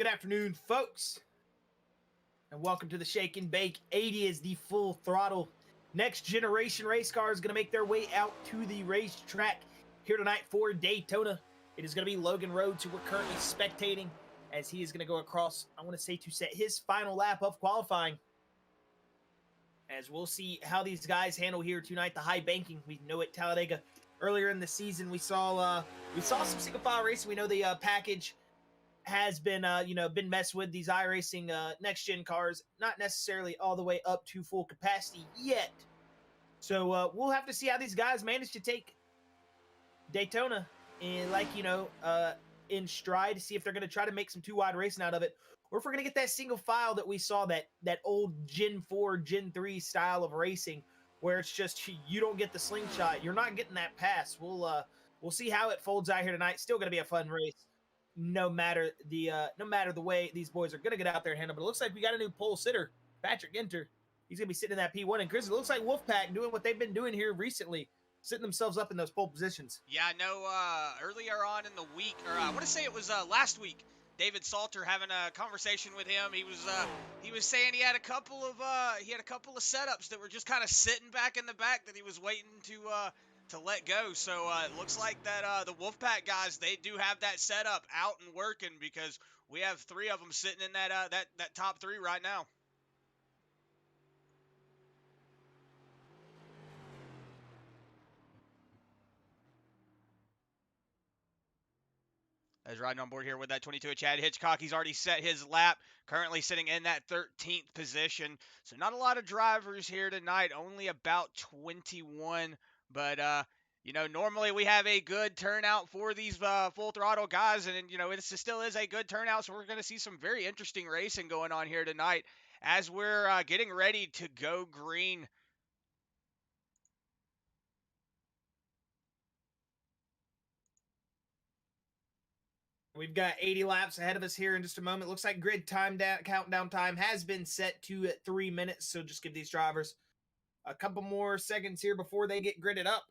Good afternoon, folks, and welcome to the Shake and Bake. 80 is the full throttle. Next generation race cars going to make their way out to the racetrack here tonight for Daytona. It is going to be Logan Rhodes, who we're currently spectating, as he is going to go across, I want to say, to set his final lap of qualifying. As we'll see how these guys handle here tonight, the high banking. We know at Talladega earlier in the season we saw some single file racing. We know the package has been been messed with. These iRacing next gen cars, not necessarily all the way up to full capacity yet. So we'll have to see how these guys manage to take Daytona and in stride to see if they're going to try to make some two wide racing out of it, or if we're going to get that single file that we saw, that old Gen 4, Gen 3 style of racing where it's just you don't get the slingshot, you're not getting that pass. We'll see how it folds out here tonight. Still going to be a fun race, no matter the way these boys are going to get out there and handle. But it looks like we got a new pole sitter, Patrick Ginter. He's going to be sitting in that P1. And Chris, it looks like Wolfpack doing what they've been doing here recently, setting themselves up in those pole positions. Yeah, I know earlier on in the week, or I want to say it was last week, David Salter having a conversation with him. He was saying he had a couple of setups that were just kind of sitting back in the back that he was waiting to let go. So it looks like that the Wolfpack guys, they do have that setup out and working, because we have three of them sitting in that top three right now. As riding on board here with that 22 of Chad Hitchcock, he's already set his lap, currently sitting in that 13th position. So not a lot of drivers here tonight, only about 21. But, normally we have a good turnout for these full throttle guys. And, it still is a good turnout. So we're going to see some very interesting racing going on here tonight as we're getting ready to go green. We've got 80 laps ahead of us here in just a moment. Looks like grid countdown time has been set to 3 minutes. So just give these drivers a couple more seconds here before they get gridded up.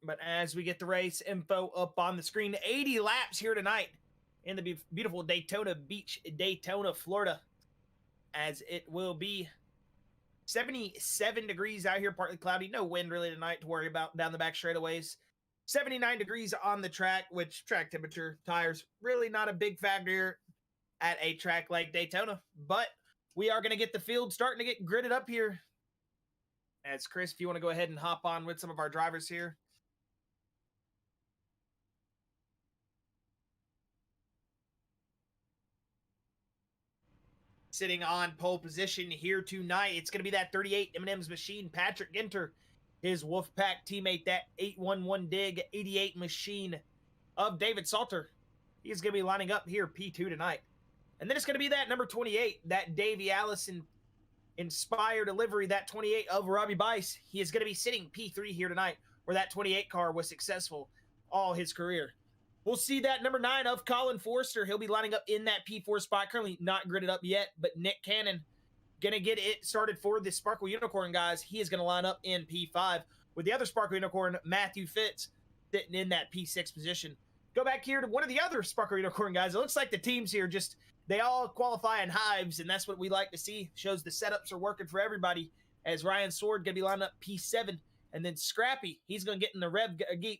But as we get the race info up on the screen, 80 laps here tonight in the beautiful Daytona Beach, Daytona, Florida, as it will be 77 degrees out here, partly cloudy. No wind really tonight to worry about down the back straightaways. 79 degrees on the track, which track temperature, tires, really not a big factor here at a track like Daytona. But we are going to get the field starting to get gridded up here. As Chris, if you want to go ahead and hop on with some of our drivers here. Sitting on pole position here tonight, it's going to be that 38 M&M's machine, Patrick Ginter. His Wolfpack teammate, that 811 Dig 88 machine of David Salter. He's going to be lining up here P2 tonight. And then it's going to be that number 28, that Davey Allison inspired delivery, that 28 of Robbie Bice. He is going to be sitting P3 here tonight, where that 28 car was successful all his career. We'll see that number 9 of Colin Forster. He'll be lining up in that P4 spot. Currently not gridded up yet, but Nick Cannon going to get it started for the Sparkle Unicorn guys. He is going to line up in P5 with the other Sparkle Unicorn, Matthew Fitz, sitting in that P6 position. Go back here to one of the other Sparkle Unicorn guys. It looks like the teams here they all qualify in hives, and that's what we like to see. Shows the setups are working for everybody, as Ryan Sword going to be lining up P7. And then Scrappy, he's going to get in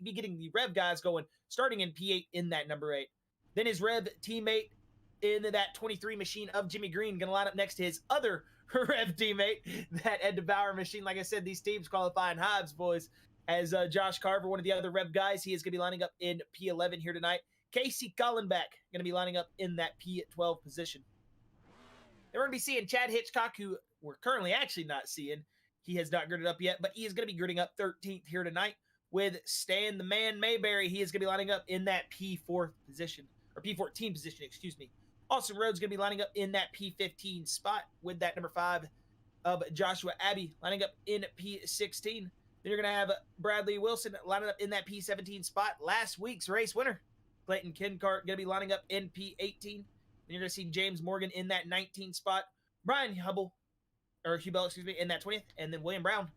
be getting the Rev guys going, starting in P8 in that number 8. Then his Rev teammate in that 23 machine of Jimmy Green, going to line up next to his other Rev teammate, that Ed DeBauer machine. Like I said, these teams qualify in hives, boys. As Josh Carver, one of the other Rev guys, he is going to be lining up in P11 here tonight. Casey Cullenbeck going to be lining up in that P12 position. Then we're going to be seeing Chad Hitchcock, who we're currently actually not seeing. He has not gridded up yet, but he is going to be gridding up 13th here tonight with Stan the Man Mayberry. He is going to be lining up in that P4 position, or P14 position, excuse me. Austin Rhodes going to be lining up in that P15 spot with that number 5 of Joshua Abbey lining up in P16. Then you're going to have Bradley Wilson lining up in that P17 spot. Last week's race winner, Clayton Kincart, going to be lining up in P18. Then you're going to see James Morgan in that 19 spot. Brian Hubble, in that 20th, and then William Brown.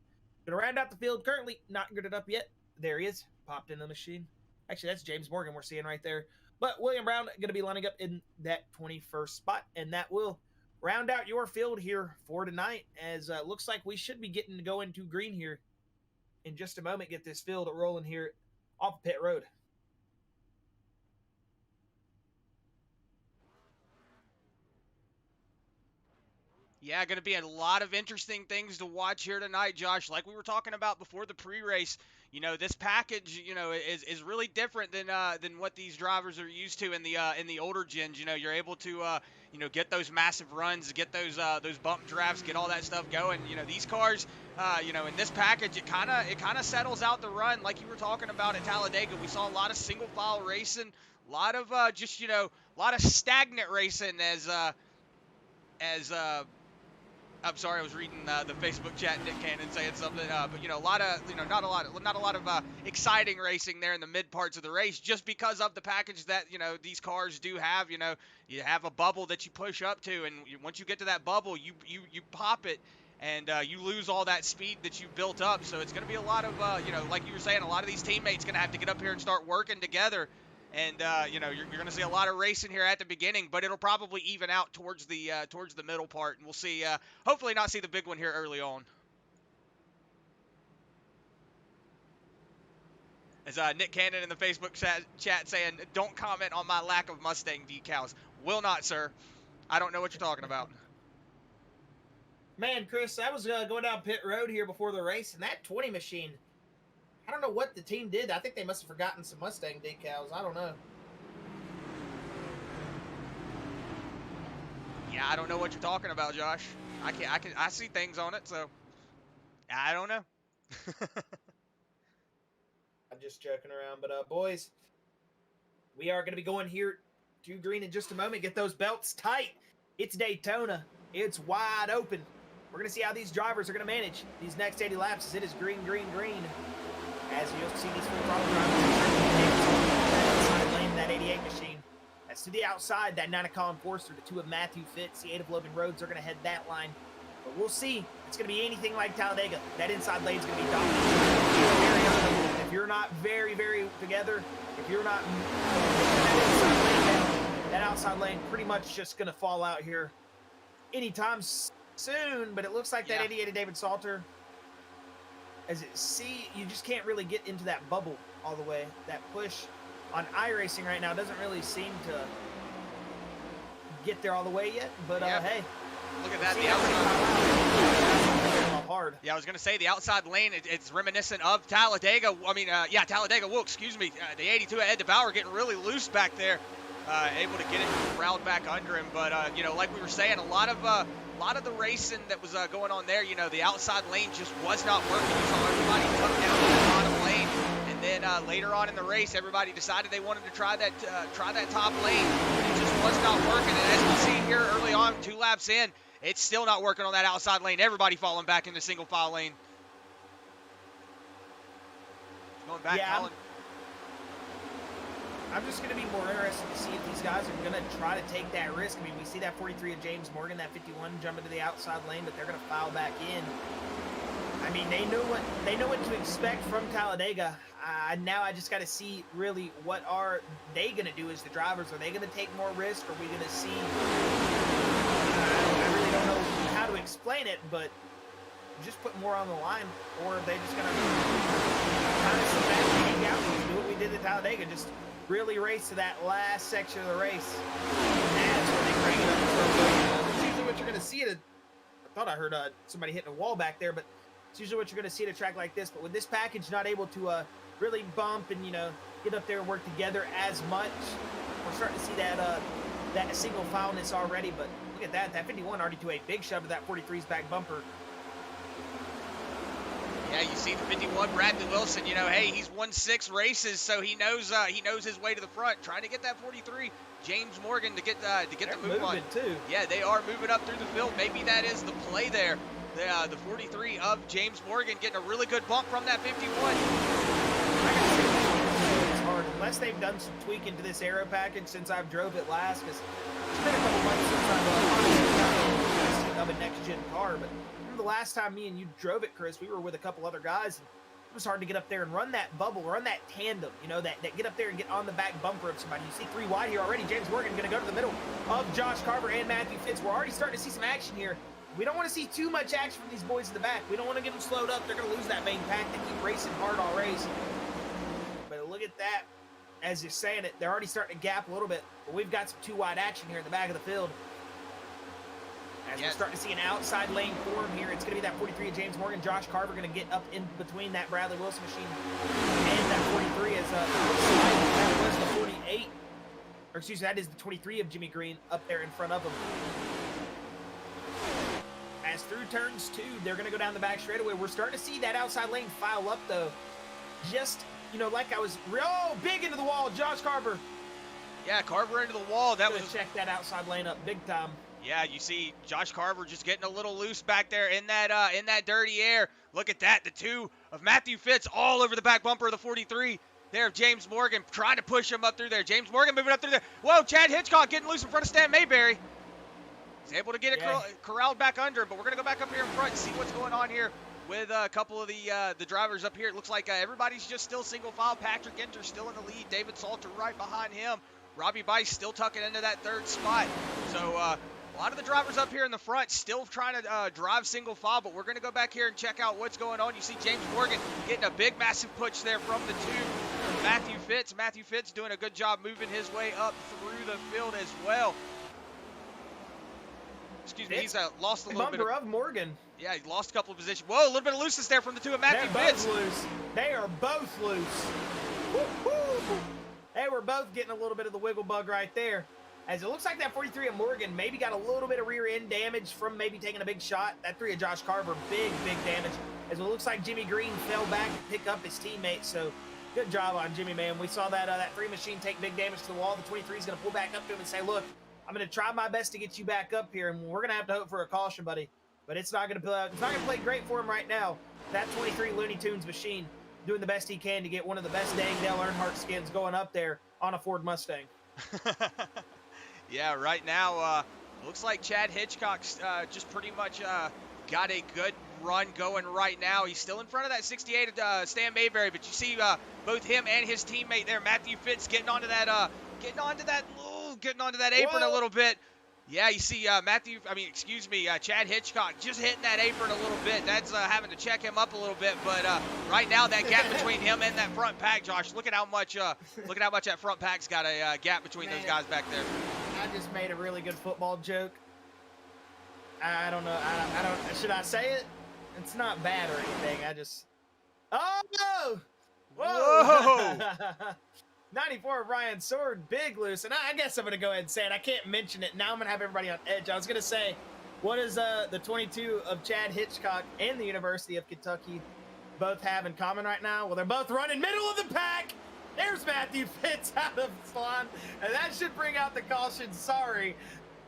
Going to round out the field. Currently not gridded up yet. There he is. Popped in the machine. Actually, that's James Morgan we're seeing right there. But William Brown going to be lining up in that 21st spot, and that will round out your field here for tonight. As looks like we should be getting to go into green here in just a moment. Get this field rolling here off of pit road. Yeah, going to be a lot of interesting things to watch here tonight, Josh. Like we were talking about before the pre-race, this package, is really different than what these drivers are used to in the older gens. You're able to get those massive runs, get those bump drafts, get all that stuff going. These cars, in this package, it kind of settles out the run, like you were talking about at Talladega. We saw a lot of single file racing, a lot of a lot of stagnant racing as I'm sorry, I was reading the Facebook chat. Nick Cannon saying something, but a lot of not a lot of exciting racing there in the mid parts of the race, just because of the package that these cars do have. You have a bubble that you push up to, and once you get to that bubble, you pop it, and you lose all that speed that you built up. So it's going to be a lot of like you were saying, a lot of these teammates going to have to get up here and start working together. And you're going to see a lot of racing here at the beginning, but it'll probably even out towards the middle part, and we'll see. Hopefully, not see the big one here early on. As Nick Cannon in the Facebook chat saying, "Don't comment on my lack of Mustang decals." Will not, sir. I don't know what you're talking about. Man, Chris, I was going down pit road here before the race, and that 20 machine. I don't know what the team did. I think they must have forgotten some Mustang decals. I don't know. Yeah, I don't know what you're talking about, Josh. I see things on it, so I don't know. I'm just joking around, but boys, we are going to be going here to green in just a moment. Get those belts tight. It's Daytona. It's wide open. We're going to see how these drivers are going to manage these next 80 laps as it is green, green, green. As you'll see these full throttle drivers outside lane, that 88 machine. That's to the outside, that 9 of Colin Forster, the 2 of Matthew Fitz, the 8 of Logan Rhodes are going to head that line. But we'll see. It's going to be anything like Talladega. That inside lane is going to be dominant. If you're not very, very together, if you're not that outside lane pretty much just going to fall out here anytime soon. But it looks like that 88 of David Salter, you just can't really get into that bubble all the way. That push on iRacing right now doesn't really seem to get there all the way yet. But hey, look at that. The outside hard. Yeah, I was gonna say the outside lane. It's reminiscent of Talladega. I mean, Talladega. Whoa, excuse me. The 82 at Ed DeBauer getting really loose back there, able to get it round back under him. But like we were saying, a lot of the racing that was going on there, the outside lane just was not working. You saw everybody come down to the bottom lane, and then later on in the race, everybody decided they wanted to try that top lane. It just was not working, and as we see here early on, 2 laps in, it's still not working on that outside lane. Everybody falling back in the single file lane. Going back, Colin. I'm just going to be more interested to see if these guys are going to try to take that risk. I mean, we see that 43 of James Morgan, that 51 jump into the outside lane, but they're going to file back in. I mean, they know what to expect from Talladega. Now I just got to see really what are they going to do as the drivers. Are they going to take more risk? Are we going to see? I really don't know how to explain it, but just put more on the line, or are they just going to kind of sit back and hang out and do what we did at Talladega, just really race to that last section of the race. That's when they bring it up. That's usually what you're going to see I thought I heard somebody hitting a wall back there, but it's usually what you're going to see at a track like this. But with this package not able to really bump and get up there and work together as much, we're starting to see that single fileness already. But look at that 51 already to a big shove to that 43's back bumper. Yeah, you see the 51, Bradley Wilson, hey, he's won 6 races, so he knows his way to the front, trying to get that 43, James Morgan, to get the move on. Too. Yeah, they are moving up through the field. Maybe that is the play there. The 43 of James Morgan getting a really good bump from that 51. It's hard, unless they've done some tweaking to this aero package since I've drove it last, because it's been a couple months since I've of a next-gen car, but the last time me and you drove it, Chris, we were with a couple other guys. And was hard to get up there and run that bubble, run that tandem, you know, that get up there and get on the back bumper of somebody. You see 3 wide here already. James Morgan going to go to the middle of Josh Carver and Matthew Fitz. We're already starting to see some action here. We don't want to see too much action from these boys in the back. We don't want to get them slowed up. They're going to lose that main pack. They keep racing hard all race. But look at that. As you're saying it, they're already starting to gap a little bit. But we've got some 2 wide action here in the back of the field. As we're starting to see an outside lane form here, it's going to be that 43 of James Morgan. Josh Carver going to get up in between that Bradley Wilson machine and that 43 as that was the 48. Or excuse me, that is the 23 of Jimmy Green up there in front of him. As through turns 2, they're going to go down the back straightaway. We're starting to see that outside lane file up, though. Just, you know, like I was big into the wall. Josh Carver. Yeah, Carver into the wall. That was check that outside lane up big time. Yeah, you see Josh Carver just getting a little loose back there in that dirty air. Look at that. The 2 of Matthew Fitz all over the back bumper of the 43. There of James Morgan trying to push him up through there. James Morgan moving up through there. Whoa, Chad Hitchcock getting loose in front of Stan Mayberry. He's able to get it corralled back under, but we're going to go back up here in front and see what's going on here with a couple of the drivers up here. It looks like everybody's just still single file. Patrick Enter still in the lead. David Salter right behind him. Robbie Bice still tucking into that 3rd spot. So a lot of the drivers up here in the front still trying to drive single file, but we're going to go back here and check out what's going on. You see James Morgan getting a big, massive push there from the 2. Matthew Fitz. Matthew Fitz doing a good job moving his way up through the field as well. Excuse me, he's lost a little bit of Morgan. Yeah, he lost a couple of positions. Whoa, a little bit of looseness there from the 2 of Matthew Fitz. They're both loose. They are both loose. Woo-hoo. They were both getting a little bit of the wiggle bug right there. As it looks like that 43 of Morgan maybe got a little bit of rear end damage from maybe taking a big shot. That 3 of Josh Carver, big damage. As it looks like Jimmy Green fell back to pick up his teammate. So good job on Jimmy, man. We saw that that 3 machine take big damage to the wall. The 23 is going to pull back up to him and say, look, I'm going to try my best to get you back up here, and we're going to have to hope for a caution, buddy. But it's not going to play great for him right now. That 23 Looney Tunes machine doing the best he can to get one of the best dang Dale Earnhardt skins going up there on a Ford Mustang. Yeah, right now, looks like Chad Hitchcock's just pretty much got a good run going right now. He's still in front of that 68 Stan Mayberry, but you see both him and his teammate there, Matthew Fitz, getting onto that apron a little bit. Yeah, you see Chad Hitchcock just hitting that apron a little bit. That's having to check him up a little bit. But right now, that gap between him and that front pack, Josh, look at how much that front pack's got a gap between those guys back there. I just made a really good football joke. I don't know. I don't. Should I say it? It's not bad or anything. I just. Oh no! Whoa! 94 of Ryan Sword, big loose. And I guess I'm going to go ahead and say it. I can't mention it. Now I'm going to have everybody on edge. I was going to say, what does the 22 of Chad Hitchcock and the University of Kentucky both have in common right now? Well, they're both running middle of the pack. There's Matthew Fitz out of Salon. And that should bring out the caution. Sorry,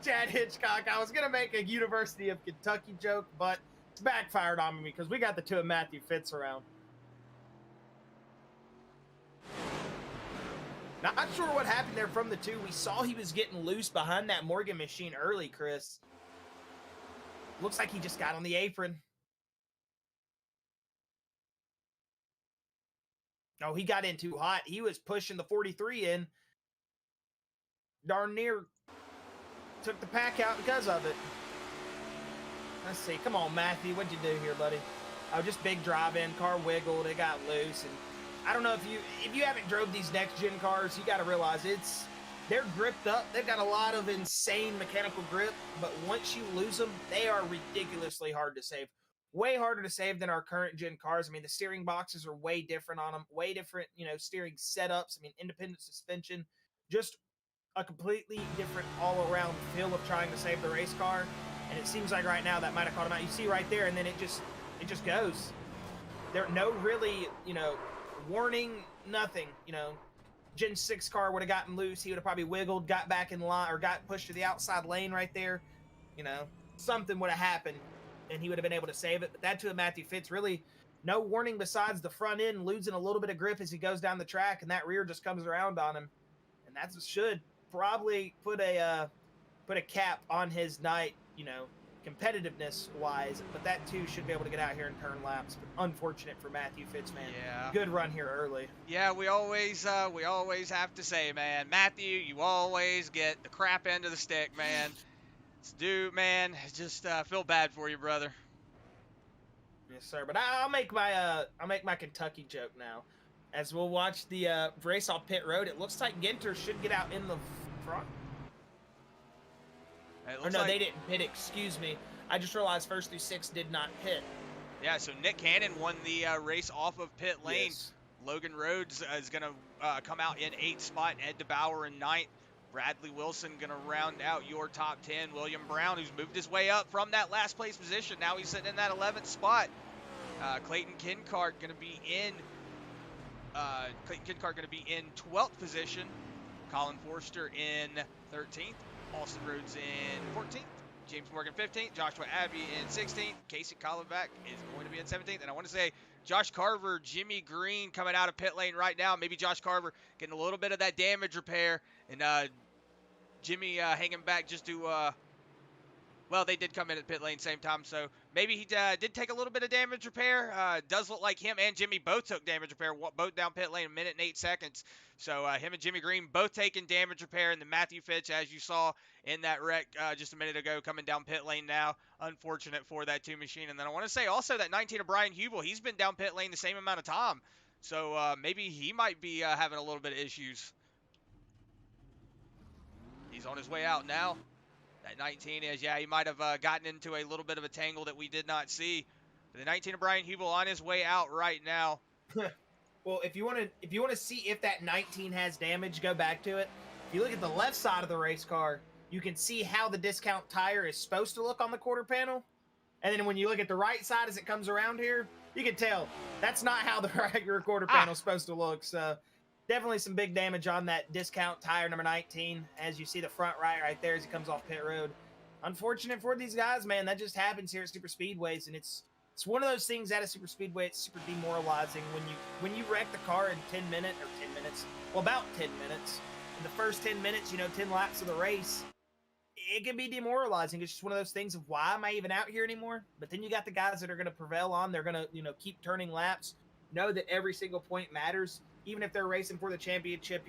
Chad Hitchcock. I was going to make a University of Kentucky joke, but it's backfired on me because we got the 2 of Matthew Fitz around. Not sure what happened there from the 2. We saw he was getting loose behind that Morgan machine early, Chris. Looks like he just got on the apron. Oh, he got in too hot. He was pushing the 43 in. Darn near took the pack out because of it. Let's see. Come on, Matthew. What'd you do here, buddy? Oh, just big drive in. Car wiggled. It got loose. And I don't know if you haven't drove these next gen cars, you got to realize they're gripped up. They've got a lot of insane mechanical grip, but once you lose them, they are ridiculously hard to save. Way harder to save than our current gen cars. I mean, the steering boxes are way different on them, way different, steering setups. I mean, independent suspension, just a completely different all around feel of trying to save the race car. And it seems like right now that might have caught him out. You see right there, and then it just goes. There no really, warning, nothing. Gen 6 car would have gotten loose. He would have probably wiggled, got back in line, or got pushed to the outside lane right there. Something would have happened, and he would have been able to save it. But that to Matthew Fitz, really no warning besides the front end losing a little bit of grip as he goes down the track, and that rear just comes around on him. And that should probably put a cap on his night, competitiveness wise, but that too should be able to get out here and turn laps. But unfortunate for Matthew Fitz, man. Yeah. Good run here early. Yeah, we always have to say, man, Matthew, you always get the crap end of the stick, man. Dude, man, just feel bad for you, brother. Yes, sir. But I'll make my Kentucky joke now, as we'll watch the race off pit road. It looks like Ginter should get out in the front. Or no, they didn't pit. Excuse me. I just realized first through 6 did not pit. Yeah, so Nick Cannon won the race off of pit lane. Yes. Logan Rhodes is going to come out in 8th spot. Ed DeBauer in 9th. Bradley Wilson going to round out your top 10. William Brown, who's moved his way up from that last place position. Now he's sitting in that 11th spot. Clayton Kincart going to be in 12th position. Colin Forster in 13th. Austin Rhodes in 14th. James Morgan 15th. Joshua Abbey in 16th. Casey Collenbach is going to be in 17th. And I want to say Josh Carver, Jimmy Green coming out of pit lane right now. Maybe Josh Carver getting a little bit of that damage repair. And Jimmy hanging back just to, well, they did come in at pit lane same time. So maybe he did take a little bit of damage repair. Does look like him and Jimmy both took damage repair, both down pit lane, 1 minute and 8 seconds. So him and Jimmy Green both taking damage repair. And then Matthew Fitch, as you saw in that wreck just a minute ago, coming down pit lane now. Unfortunate for that 2 machine. And then I want to say also that 19 of Brian Hubel, he's been down pit lane the same amount of time. So maybe he might be having a little bit of issues. He's on his way out now. That 19 is, yeah, he might have gotten into a little bit of a tangle that we did not see. But the 19 of Brian Hubel on his way out right now. Well, if you want to see if that 19 has damage, go back to it. If you look at the left side of the race car, you can see how the discount tire is supposed to look on the quarter panel. And then when you look at the right side as it comes around here, you can tell that's not how the regular quarter panel is supposed to look. So definitely some big damage on that discount tire number 19. As you see the front right there as he comes off pit road. Unfortunate for these guys, man. That just happens here at super speedways, and it's one of those things at a super speedway. It's super demoralizing when you wreck the car in 10 minutes, well, about 10 minutes. In the first 10 minutes, 10 laps of the race, it can be demoralizing. It's just one of those things of why am I even out here anymore? But then you got the guys that are going to prevail on. They're going to, keep turning laps. Know that every single point matters, even if they're racing for the championship,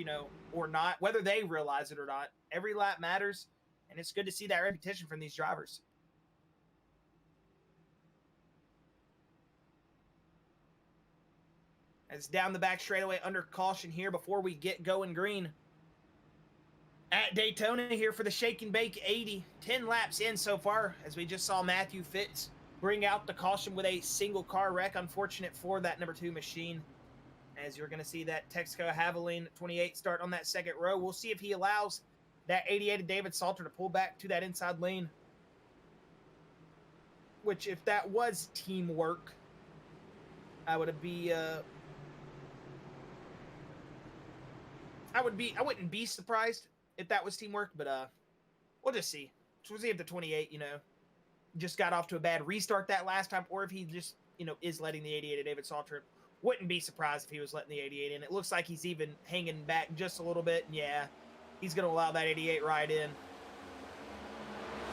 or not, whether they realize it or not. Every lap matters, and it's good to see that repetition from these drivers. As down the back straightaway under caution here before we get going green. At Daytona here for the Shake and Bake 80. 10 laps in so far, as we just saw Matthew Fitz bring out the caution with a single car wreck. Unfortunate for that number 2 machine. As you're going to see that Texaco Haviland 28 start on that second row. We'll see if he allows that 88 of David Salter to pull back to that inside lane. Which, if that was teamwork, I wouldn't be surprised if that was teamwork, but we'll just see. So we'll see if the 28, just got off to a bad restart that last time, or if he just, is letting the 88 of David Salter. Wouldn't be surprised if he was letting the 88 in. It looks like he's even hanging back just a little bit. Yeah, he's going to allow that 88 right in.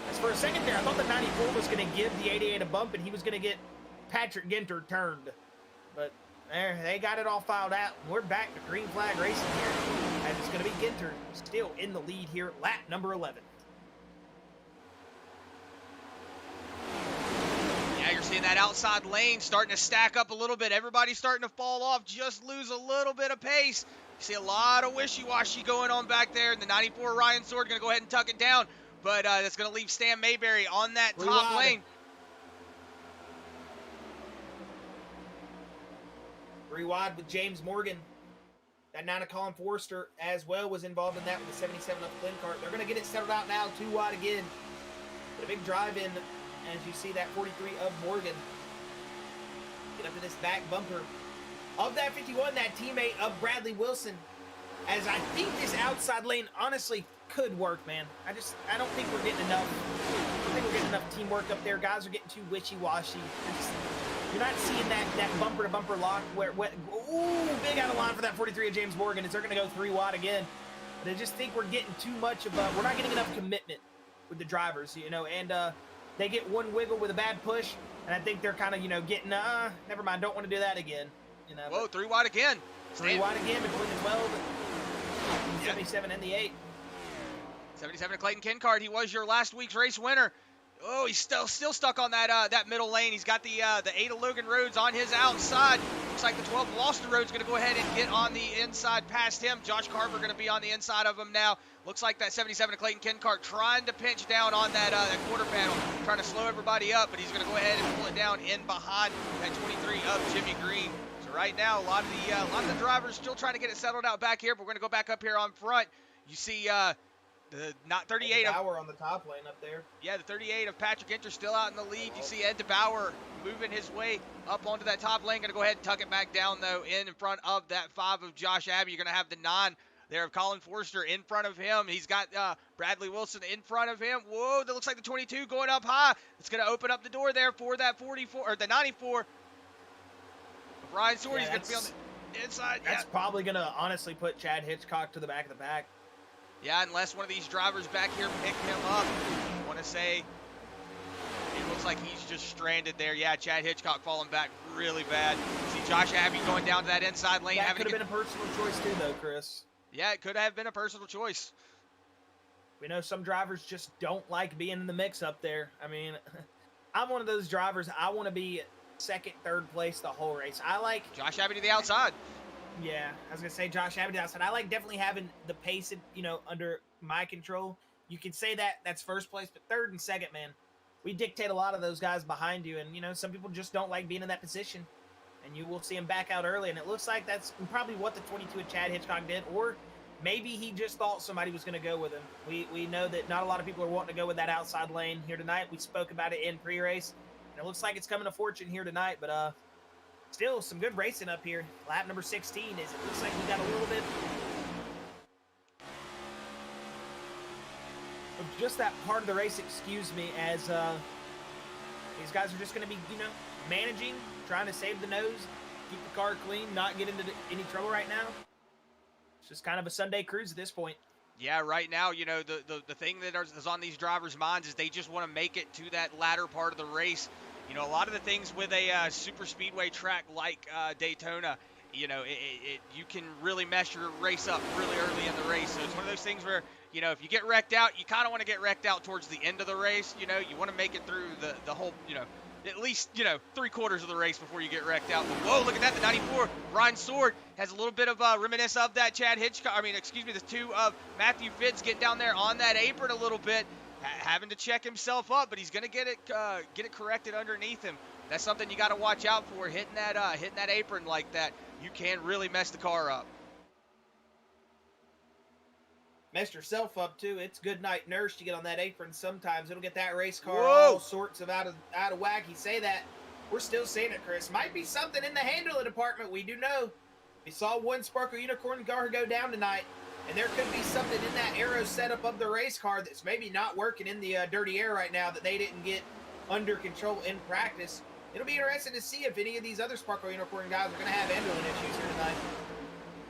As for a second there, I thought the 94 was going to give the 88 a bump, and he was going to get Patrick Ginter turned. But there, they got it all filed out. We're back to green flag racing here. And it's going to be Ginter still in the lead here, lap number 11. Yeah, you're seeing that outside lane starting to stack up a little bit. Everybody's starting to fall off, just lose a little bit of pace. You see a lot of wishy-washy going on back there. And the 94 Ryan Sword going to go ahead and tuck it down. But that's going to leave Stan Mayberry on that top lane. Three wide with James Morgan. That 9 of Colin Forster as well was involved in that with the 77 of Clincart. They're going to get it settled out now, 2 wide again. But a big drive in as you see that 43 of Morgan. Get up to this back bumper. Of that 51, that teammate of Bradley Wilson. As I think this outside lane honestly could work, man. I don't think we're getting enough. I don't think we're getting enough teamwork up there. Guys are getting too wishy-washy. You're not seeing that bumper-to-bumper lock where, ooh, big out of line for that 43 of James Morgan. Is they're going to go 3 wide again. But I just think we're getting too much of we're not getting enough commitment with the drivers, and they get one wiggle with a bad push, and I think they're kind of, getting, never mind, don't want to do that again. Whoa, 3 wide again. 3 wide again between the 12 and 77 and the 8. 77 to Clayton Kincard. He was your last week's race winner. Oh, he's still stuck on that middle lane. He's got the 8 of Logan Rhodes on his outside. Looks like the 12 of Lost Rhodes going to go ahead and get on the inside past him. Josh Carver going to be on the inside of him now. Looks like that 77 of Clayton Kincard trying to pinch down on that quarter panel, trying to slow everybody up, but he's going to go ahead and pull it down in behind that 23 of Jimmy Green. So right now, a lot of the drivers still trying to get it settled out back here, but we're going to go back up here on front. You see not 38 of Bauer on the top lane up there. Yeah, the 38 of Patrick Inter still out in the lead. You see Ed DeBauer moving his way up onto that top lane. Going to go ahead and tuck it back down, though, in front of that 5 of Josh Abbey. You're going to have the 9 there of Colin Forster in front of him. He's got Bradley Wilson in front of him. Whoa, that looks like the 22 going up high. It's going to open up the door there for that 44, or the 94 of Ryan Sword. He's going to be on the inside. That's probably going to honestly put Chad Hitchcock to the back of the pack. Yeah, unless one of these drivers back here pick him up. I want to say it looks like he's just stranded there. Yeah, Chad Hitchcock falling back really bad. See Josh Abbey going down to that inside lane. That could have been a personal choice too, though, Chris. Yeah, it could have been a personal choice. We know some drivers just don't like being in the mix up there. I mean, I'm one of those drivers. I want to be second, third place the whole race. I like Josh Abbey to the outside. Yeah, I was going to say Josh Abbey outside. I like definitely having the pace, under my control. You can say that's first place, but third and second, man, we dictate a lot of those guys behind you. And, some people just don't like being in that position. And you will see him back out early. And it looks like that's probably what the 22 of Chad Hitchcock did. Or maybe he just thought somebody was going to go with him. We know that not a lot of people are wanting to go with that outside lane here tonight. We spoke about it in pre-race. And it looks like it's coming to fortune here tonight. But, still some good racing up here. Lap number 16 it looks like we got a little bit of just that part of the race, excuse me, as these guys are just going to be, managing, trying to save the nose, keep the car clean, not get into any trouble right now. It's just kind of a Sunday cruise at this point. Yeah, right now, the thing that is on these drivers' minds is they just want to make it to that latter part of the race. A lot of the things with a super speedway track like Daytona, you can really mess your race up really early in the race. So it's one of those things where, if you get wrecked out, you kind of want to get wrecked out towards the end of the race. You want to make it through the whole, at least, 3/4 of the race before you get wrecked out. But whoa, look at that. The 94, Ryan Sword, has a little bit of reminiscence of that Chad Hitchcock. The 2 of Matthew Fitz get down there on that apron a little bit. Having to check himself up, but he's going to get it corrected underneath him. That's something you got to watch out for. Hitting that apron like that, you can really mess the car up. Messed yourself up too. It's good night nurse to get on that apron. Sometimes it'll get that race car Whoa. all sorts of out of whack. You say that, we're still seeing it, Chris. Might be something in the handling department. We do know. We saw one Sparkle Unicorn car go down tonight. And there could be something in that aero setup of the race car that's maybe not working in the dirty air right now that they didn't get under control in practice. It'll be interesting to see if any of these other Sparkle Unicorn guys are going to have handling issues here tonight.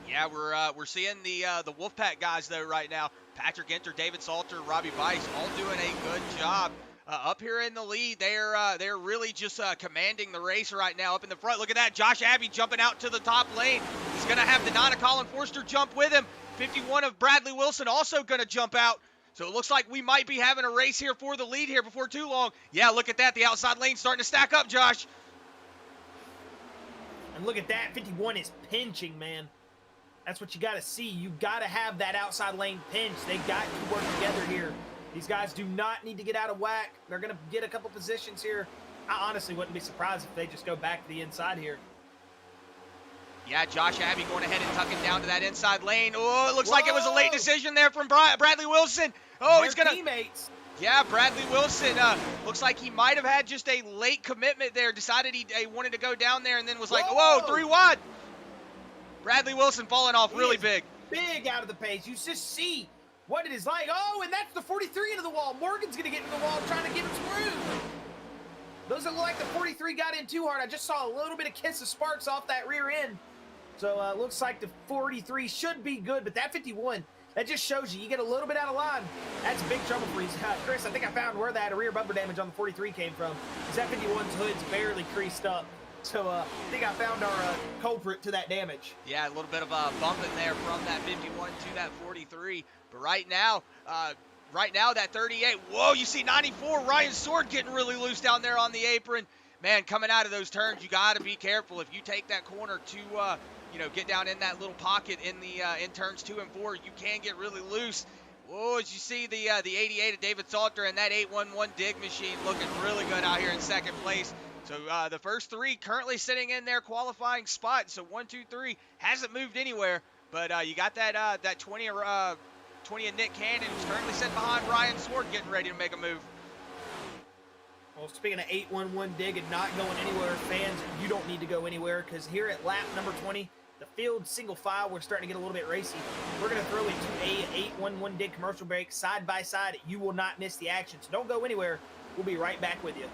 Yeah, we're seeing the Wolfpack guys though right now. Patrick Inter, David Salter, Robbie Weiss, all doing a good job up here in the lead. They're really just commanding the race right now up in the front. Look at that, Josh Abbey jumping out to the top lane. He's going to have the 9 of Colin Forster jump with him. 51 of Bradley Wilson also going to jump out. So it looks like we might be having a race here for the lead here before too long. Yeah, look at that. The outside lane starting to stack up, Josh. And look at that. 51 is pinching, man. That's what you got to see. You got to have that outside lane pinch. They got to work together here. These guys do not need to get out of whack. They're going to get a couple positions here. I honestly wouldn't be surprised if they just go back to the inside here. Yeah, Josh Abbey going ahead and tucking down to that inside lane. Oh, it looks like it was a late decision there from Bradley Wilson. Oh, he's going to... teammates. Yeah, Bradley Wilson looks like he might have had just a late commitment there. Decided he wanted to go down there and then was like, whoa, 3 wide. Bradley Wilson falling off really big. Big out of the pace. You just see what it is like. Oh, and that's the 43 into the wall. Morgan's going to get into the wall trying to get him screwed. Those look like the 43 got in too hard. I just saw a little bit of kiss of sparks off that rear end. So looks like the 43 should be good, but that 51, That just shows you get a little bit out of line. That's big trouble for you. Chris, I think I found where that rear bumper damage on the 43 came from. Is that 51's hood's barely creased up. So I think I found our culprit to that damage. Yeah, a little bit of a bump in there from that 51 to that 43. But right now that 38, whoa, you see 94, Ryan Sword getting really loose down there on the apron. Man, coming out of those turns, you got to be careful. If you take that corner to, get down in that little pocket in in turns 2 and 4, you can get really loose. Whoa, as you see the 88 of David Salter and that 811 dig machine looking really good out here in second place. So the first 3 currently sitting in their qualifying spot. So 1, 2, 3 hasn't moved anywhere. But you got that 20 of Nick Cannon, who's currently sitting behind Ryan Sword, getting ready to make a move. Well, speaking of 811 dig and not going anywhere, fans, you don't need to go anywhere, because here at lap number 20, the field single file, we're starting to get a little bit racy. We're going to throw into a 811 dig commercial break side by side. You will not miss the action, so don't go anywhere. We'll be right back with you.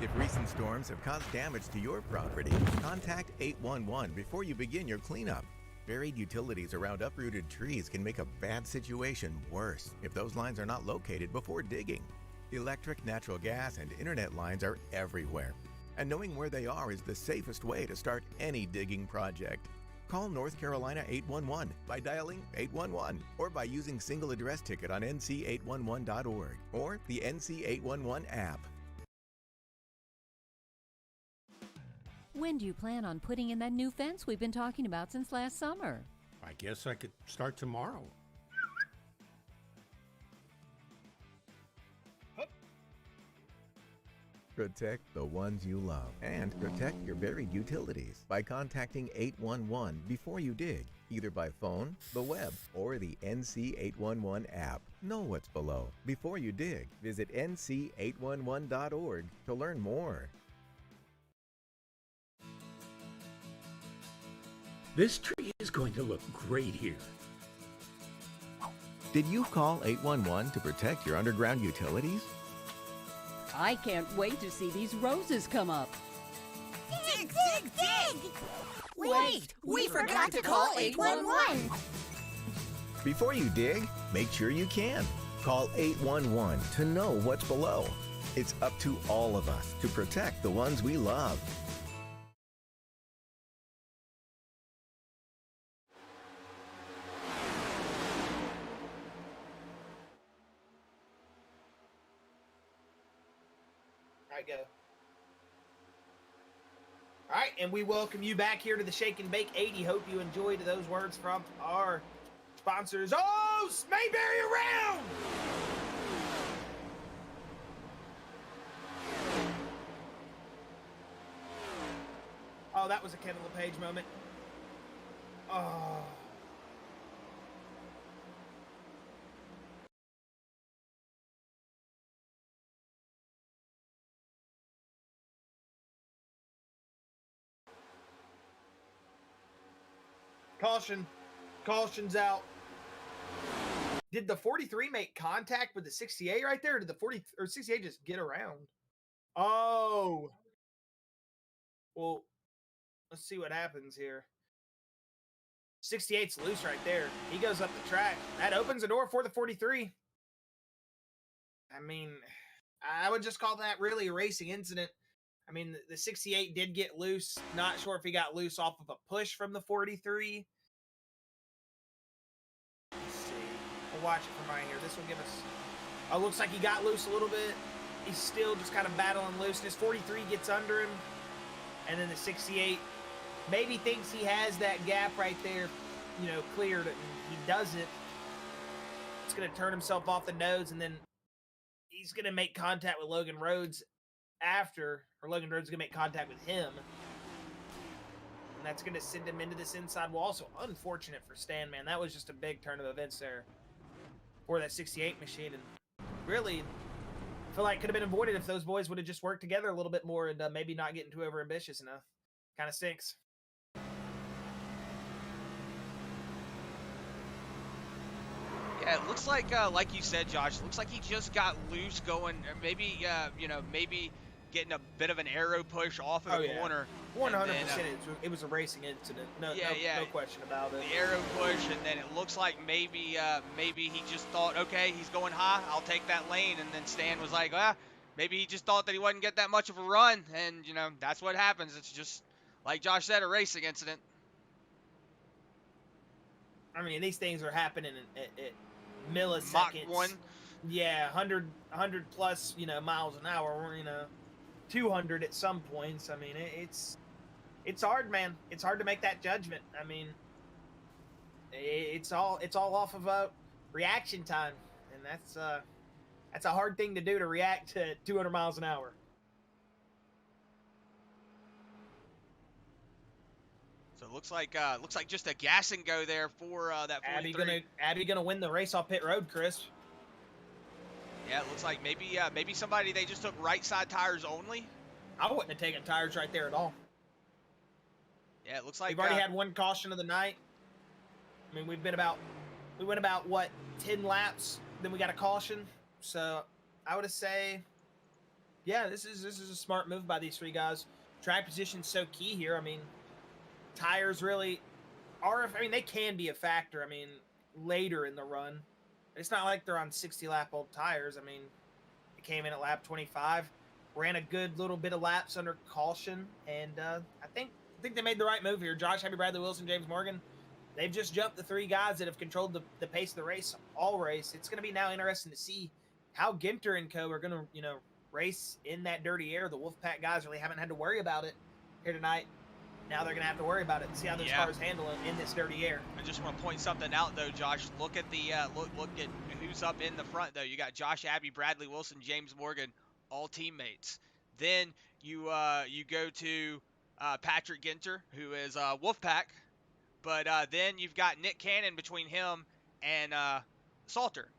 If recent storms have caused damage to your property, contact 811 before you begin your cleanup. Buried utilities around uprooted trees can make a bad situation worse if those lines are not located before digging. Electric, natural gas, and internet lines are everywhere, and knowing where they are is the safest way to start any digging project. Call North Carolina 811 by dialing 811 or by using single address ticket on nc811.org or the NC811 app. When do you plan on putting in that new fence we've been talking about since last summer? I guess I could start tomorrow. Protect the ones you love and protect your buried utilities by contacting 811 before you dig, either by phone, the web, or the NC811 app. Know what's below before you dig. Visit nc811.org to learn more. This tree is going to look great here. Did you call 811 to protect your underground utilities? I can't wait to see these roses come up. Dig, dig, dig! Wait, we forgot to call 811. Before you dig, make sure you can. Call 811 to know what's below. It's up to all of us to protect the ones we love. Go. All right, and we welcome you back here to the Shake and Bake 80. Hope you enjoyed those words from our sponsors. Oh, Mayberry around! Oh, that was a Kendall LePage moment. Oh. Caution's out. Did the 43 make contact with the 68 right there? Or did the 68 just get around? Oh. Well, let's see what happens here. 68's loose right there. He goes up the track. That opens the door for the 43. I mean, I would just call that really a racing incident. I mean, the 68 did get loose. Not sure if he got loose off of a push from the 43. Let's see. We'll watch it from right here. This will give us... Oh, looks like he got loose a little bit. He's still just kind of battling looseness. 43 gets under him. And then the 68 maybe thinks he has that gap right there, cleared. And he doesn't. It's going to turn himself off the nose, and then he's going to make contact with Logan Rhodes Logan Rhodes is going to make contact with him. And that's going to send him into this inside wall. So unfortunate for Stan, man. That was just a big turn of events there for that 68 machine. And really, I feel like it could have been avoided if those boys would have just worked together a little bit more and maybe not getting too overambitious enough. Kind of stinks. Yeah, it looks like you said, Josh, looks like he just got loose going, maybe getting a bit of an arrow push off of the corner. 100%. It was a racing incident. No question about it. The arrow push, and then it looks like maybe he just thought, okay, he's going high, I'll take that lane, and then Stan was like, maybe he just thought that he wasn't get that much of a run, and that's what happens. It's just like Josh said, a racing incident. I mean, these things are happening at milliseconds. Mach 1. Yeah, 100 plus, miles an hour, or 200 at some points. I mean, it's hard, man. It's hard to make that judgment. I mean, it's all off of reaction time, and that's a hard thing to do, to react to 200 miles an hour. So it looks like just a gas and go there for that 43. Abbey gonna win the race off pit road, Chris. Yeah, it looks like maybe somebody, they just took right side tires only. I wouldn't have taken tires right there at all. Yeah, it looks like we've already had one caution of the night. I mean, we went about what, 10 laps, then we got a caution. So I would say, yeah, this is a smart move by these three guys. Track position's so key here. I mean, tires really are. I mean, they can be a factor. I mean, later in the run, it's not like they're on 60-lap-old tires. I mean, it came in at lap 25, ran a good little bit of laps under caution, and I think they made the right move here. Josh, Abbey, Bradley Wilson, James Morgan, they've just jumped the three guys that have controlled the pace of the race all race. It's going to be now interesting to see how Ginter and co are going to, race in that dirty air. The Wolfpack guys really haven't had to worry about it here tonight. Now they're going to have to worry about it and see how those cars handle it in this dirty air. I just want to point something out, though, Josh. Look at the look at who's up in the front, though. You got Josh, Abbey, Bradley Wilson, James Morgan, all teammates. Then you go to Patrick Ginter, who is Wolfpack, but then you've got Nick Cannon between him and Salter.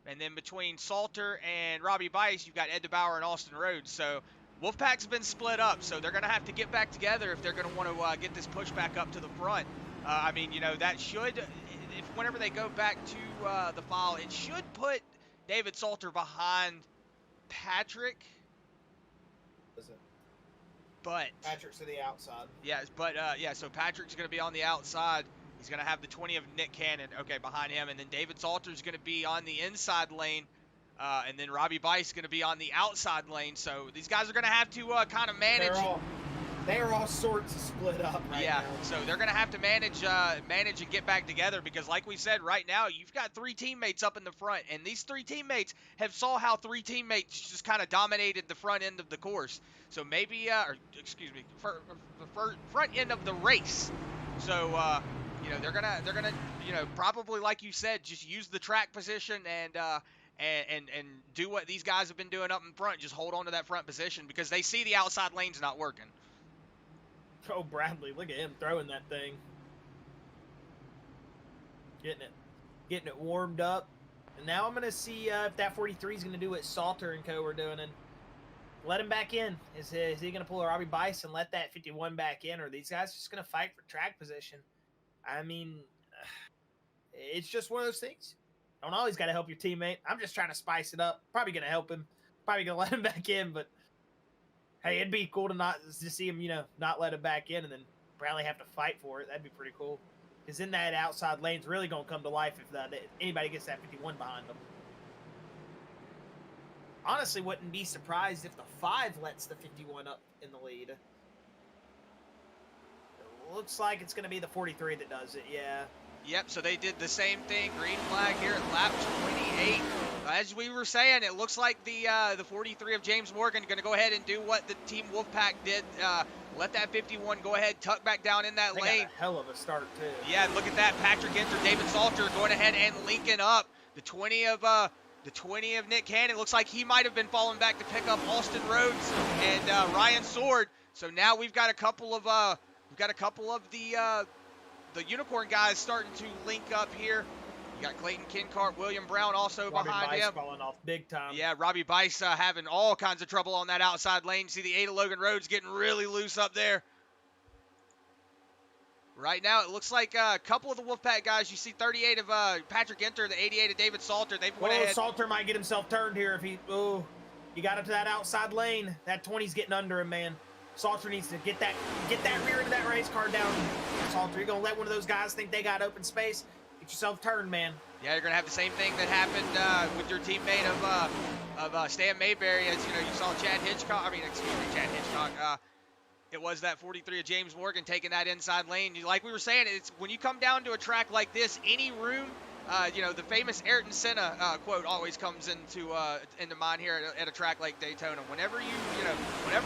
And then between Salter and Robbie Bice, you've got Ed DeBauer and Austin Rhodes. So Wolfpack's been split up, so they're going to have to get back together if they're going to want to get this push back up to the front. I mean, that should, whenever they go back to the file, it should put David Salter behind Patrick. But Patrick's to the outside. Yes, but so Patrick's going to be on the outside. He's going to have the 20 of Nick Cannon, behind him, and then David Salter's going to be on the inside lane, and then Robbie Bice is going to be on the outside lane. So these guys are going to have to kind of manage. They're all sorts of split up right now. So they're going to have to manage and get back together, because like we said, right now you've got three teammates up in the front, and these three teammates have saw how three teammates just kind of dominated the front end of the course. So maybe, front end of the race. So they're gonna probably, like you said, just use the track position and do what these guys have been doing up in front. Just hold on to that front position, because they see the outside lanes not working. Oh, Bradley, look at him throwing that thing. Getting it warmed up. And now I'm going to see if that 43 is going to do what Salter and co are doing and let him back in. Is he going to pull a Robbie Bice and let that 51 back in, or are these guys just going to fight for track position? I mean, it's just one of those things. Don't always got to help your teammate. I'm just trying to spice it up. Probably going to help him. Probably going to let him back in, but hey, it'd be cool to see him, not let him back in and then Bradley have to fight for it. That'd be pretty cool. Because then that outside lane's really going to come to life if anybody gets that 51 behind them. Honestly, wouldn't be surprised if the 5 lets the 51 up in the lead. It looks like it's going to be the 43 that does it, yeah. Yep, so they did the same thing. Green flag here at lap 28. As we were saying, it looks like the 43 of James Morgan going to go ahead and do what the Team Wolfpack did. Let that 51 go ahead, tuck back down in that lane. Got a hell of a start, too. Yeah, look at that. Patrick Ginter, David Salter going ahead and linking up. The 20 of Nick Cannon looks like he might have been falling back to pick up Austin Rhodes and Ryan Sword. So now we've got a couple of the Unicorn guys starting to link up here. You got Clayton Kincart, William Brown also behind him. Robbie Bice falling off big time. Yeah, Robbie Bice having all kinds of trouble on that outside lane. See the 8 of Logan Rhodes getting really loose up there. Right now, it looks like a couple of the Wolfpack guys. You see 38 of Patrick Ginter, the 88 of David Salter. They've went ahead. Salter might get himself turned here if he. Oh, He got up to that outside lane. That 20's getting under him, man. Salter needs to get that rear end of that race car down. Salter, you're gonna let one of those guys think they got open space? Get yourself turned, man. Yeah, you're gonna have the same thing that happened with your teammate of Stan Mayberry. As you know, you saw Chad Hitchcock. Chad Hitchcock. It was that 43 of James Morgan taking that inside lane. Like we were saying, it's when you come down to a track like this, any room. The famous Ayrton Senna quote always comes into mind here at a track like Daytona. Whenever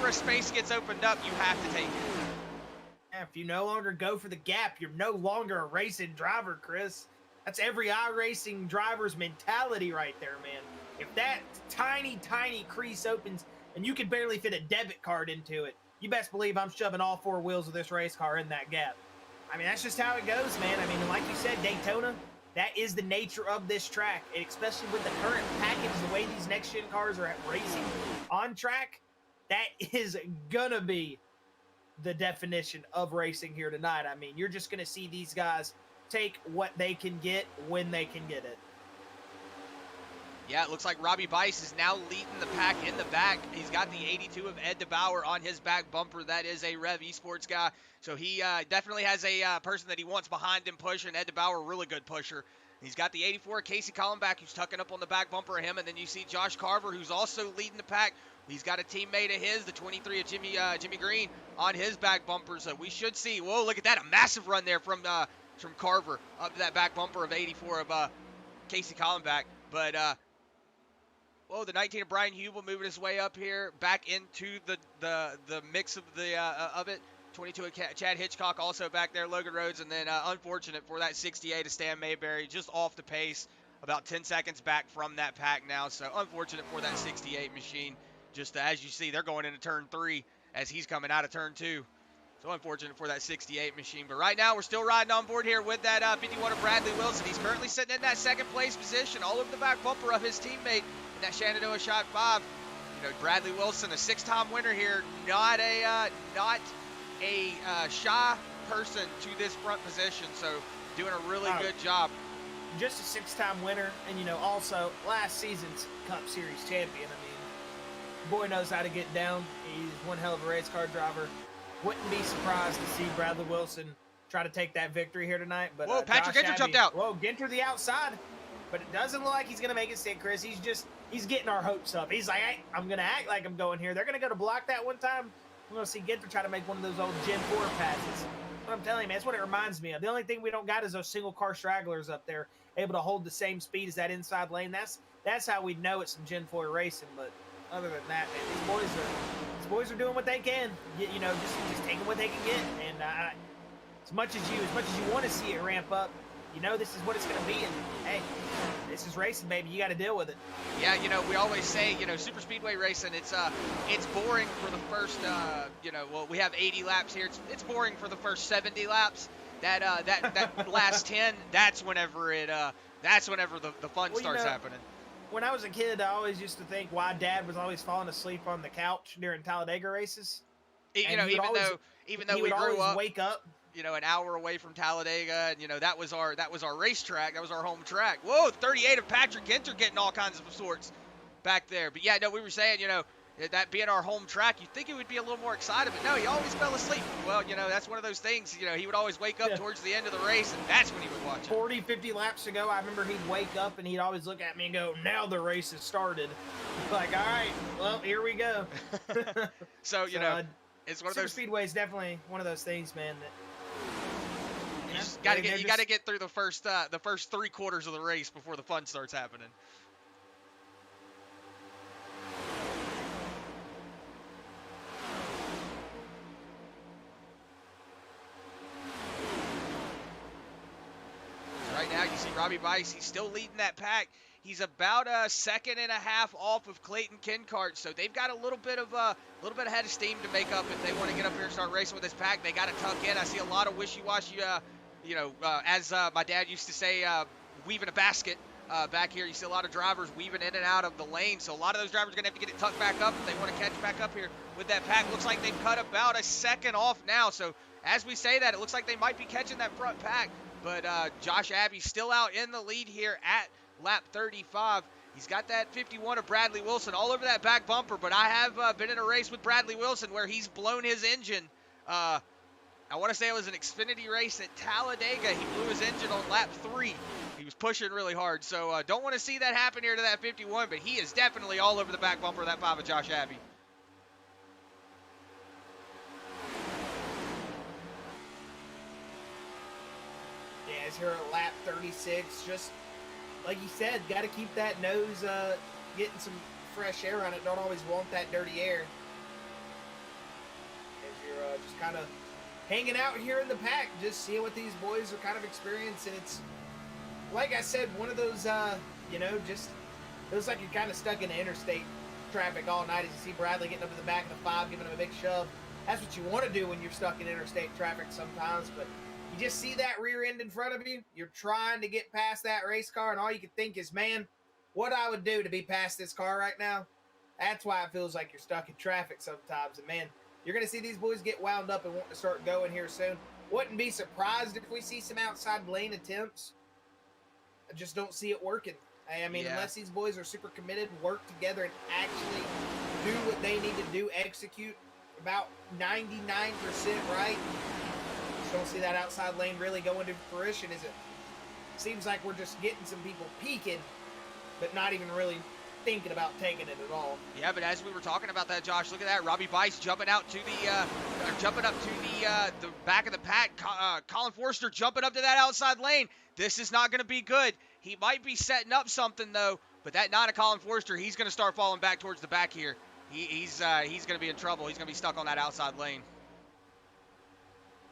a space gets opened up, you have to take it. If you no longer go for the gap, you're no longer a racing driver, Chris. That's every iRacing driver's mentality right there, man. If that tiny, tiny crease opens and you can barely fit a debit card into it, you best believe I'm shoving all four wheels of this race car in that gap. I mean, that's just how it goes, man. I mean, like you said, Daytona, that is the nature of this track, and especially with the current package, the way these next-gen cars are racing on track, that is gonna be the definition of racing here tonight. I mean, you're just gonna see these guys take what they can get when they can get it. Yeah, it looks like Robbie Bice is now leading the pack in the back. He's got the 82 of Ed DeBauer on his back bumper. That is a Rev Esports guy. So he definitely has a person that he wants behind him pushing. Ed DeBauer, really good pusher. He's got the 84 Casey Collenbach, who's tucking up on the back bumper of him. And then you see Josh Carver, who's also leading the pack. He's got a teammate of his, the 23 of Jimmy Green, on his back bumper. So we should see, whoa, look at that, a massive run there from Carver up to that back bumper of 84 of Casey Collenbach. But whoa, the 19 of Brian Hubel moving his way up here, back into the mix of it. 22 of Chad Hitchcock also back there, Logan Rhodes, and then unfortunate for that 68 of Stan Mayberry, just off the pace, about 10 seconds back from that pack now. So unfortunate for that 68 machine. Just as you see, they're going into turn 3 as he's coming out of turn 2. So unfortunate for that 68 machine. But right now, we're still riding on board here with that 51 of Bradley Wilson. He's currently sitting in that second place position, all over the back bumper of his teammate in that Shenandoah Shot 5. You know, Bradley Wilson, a 6-time winner here, not a shy person to this front position. So doing a really good job. Just a 6-time winner, and also last season's Cup Series champion. I mean, boy knows how to get down. He's one hell of a race car driver. Wouldn't be surprised to see Bradley Wilson try to take that victory here tonight. But whoa, Patrick Josh Ginter Abbey, jumped out. Whoa, Ginter the outside. But it doesn't look like he's going to make it stick, Chris. He's getting our hopes up. He's like, hey, I'm going to act like I'm going here. They're going to go to block that one time. I'm going to see Ginter try to make one of those old Gen 4 passes. What I'm telling you, man, that's what it reminds me of. The only thing we don't got is those single car stragglers up there able to hold the same speed as that inside lane. That's how we know it's some Gen 4 racing. But other than that, man, these boys are doing what they can. Just taking what they can get. And as much as you want to see it ramp up, this is what it's going to be. And hey, this is racing, baby. You got to deal with it. Yeah, we always say, super speedway racing, it's boring for the first, we have 80 laps here. It's boring for the first 70 laps. That last 10, that's whenever the fun starts happening. When I was a kid, I always used to think why Dad was always falling asleep on the couch during Talladega races. Even though we grew up, wake up. An hour away from Talladega, and that was our racetrack, that was our home track. Whoa, 38 of Patrick Ginter getting all kinds of sorts back there. But yeah, no, we were saying, that being our home track, you'd think it would be a little more excited, but no, he always fell asleep. Well, that's one of those things, he would always wake up towards the end of the race, and that's when he would watch it. 40, 50 laps ago, I remember he'd wake up and he'd always look at me and go, now the race has started. Like, all right, well, here we go. So, it's one of those. Speedway is definitely one of those things, man, that you got to get through the first 3 quarters of the race before the fun starts happening. So right now you see Robbie Bice. He's still leading that pack. He's about a second and a half off of Clayton Kinkart, so they've got a little bit ahead of steam to make up if they want to get up here and start racing with this pack. They got to tuck in. I see a lot of wishy-washy. As my dad used to say, weaving a basket back here. You see a lot of drivers weaving in and out of the lane, so a lot of those drivers are going to have to get it tucked back up if they want to catch back up here with that pack. Looks like they've cut about a second off now, so as we say that, it looks like they might be catching that front pack, but Josh Abbey still out in the lead here at lap 35. He's got that 51 of Bradley Wilson all over that back bumper, but I have been in a race with Bradley Wilson where he's blown his engine. I want to say it was an Xfinity race at Talladega. He blew his engine on lap 3. He was pushing really hard, so don't want to see that happen here to that 51, but he is definitely all over the back bumper of that 5 of Josh Abbey. Yeah, it's here at lap 36. Just like you said, got to keep that nose getting some fresh air on it. Don't always want that dirty air. As you're just kind of hanging out here in the pack, just seeing what these boys are kind of experiencing. It's, like I said, one of those, just feels like you're kind of stuck in the interstate traffic all night as you see Bradley getting up to the back of the 5, giving him a big shove. That's what you want to do when you're stuck in interstate traffic sometimes, but you just see that rear end in front of you. You're trying to get past that race car, and all you can think is, man, what I would do to be past this car right now. That's why it feels like you're stuck in traffic sometimes. And, man, you're going to see these boys get wound up and want to start going here soon. Wouldn't be surprised if we see some outside lane attempts. I just don't see it working. I mean, unless these boys are super committed, work together, and actually do what they need to do, execute about 99% right. Just don't see that outside lane really going to fruition, is it? Seems like we're just getting some people peeking, but not even really thinking about taking it at all. Yeah, but as we were talking about that, Josh, look at that. Robbie Bice jumping out to jumping up to the back of the pack. Colin Forster jumping up to that outside lane. This is not going to be good. He might be setting up something though, but that 9 of Colin Forster, he's going to start falling back towards the back here. He's going to be in trouble. He's going to be stuck on that outside lane.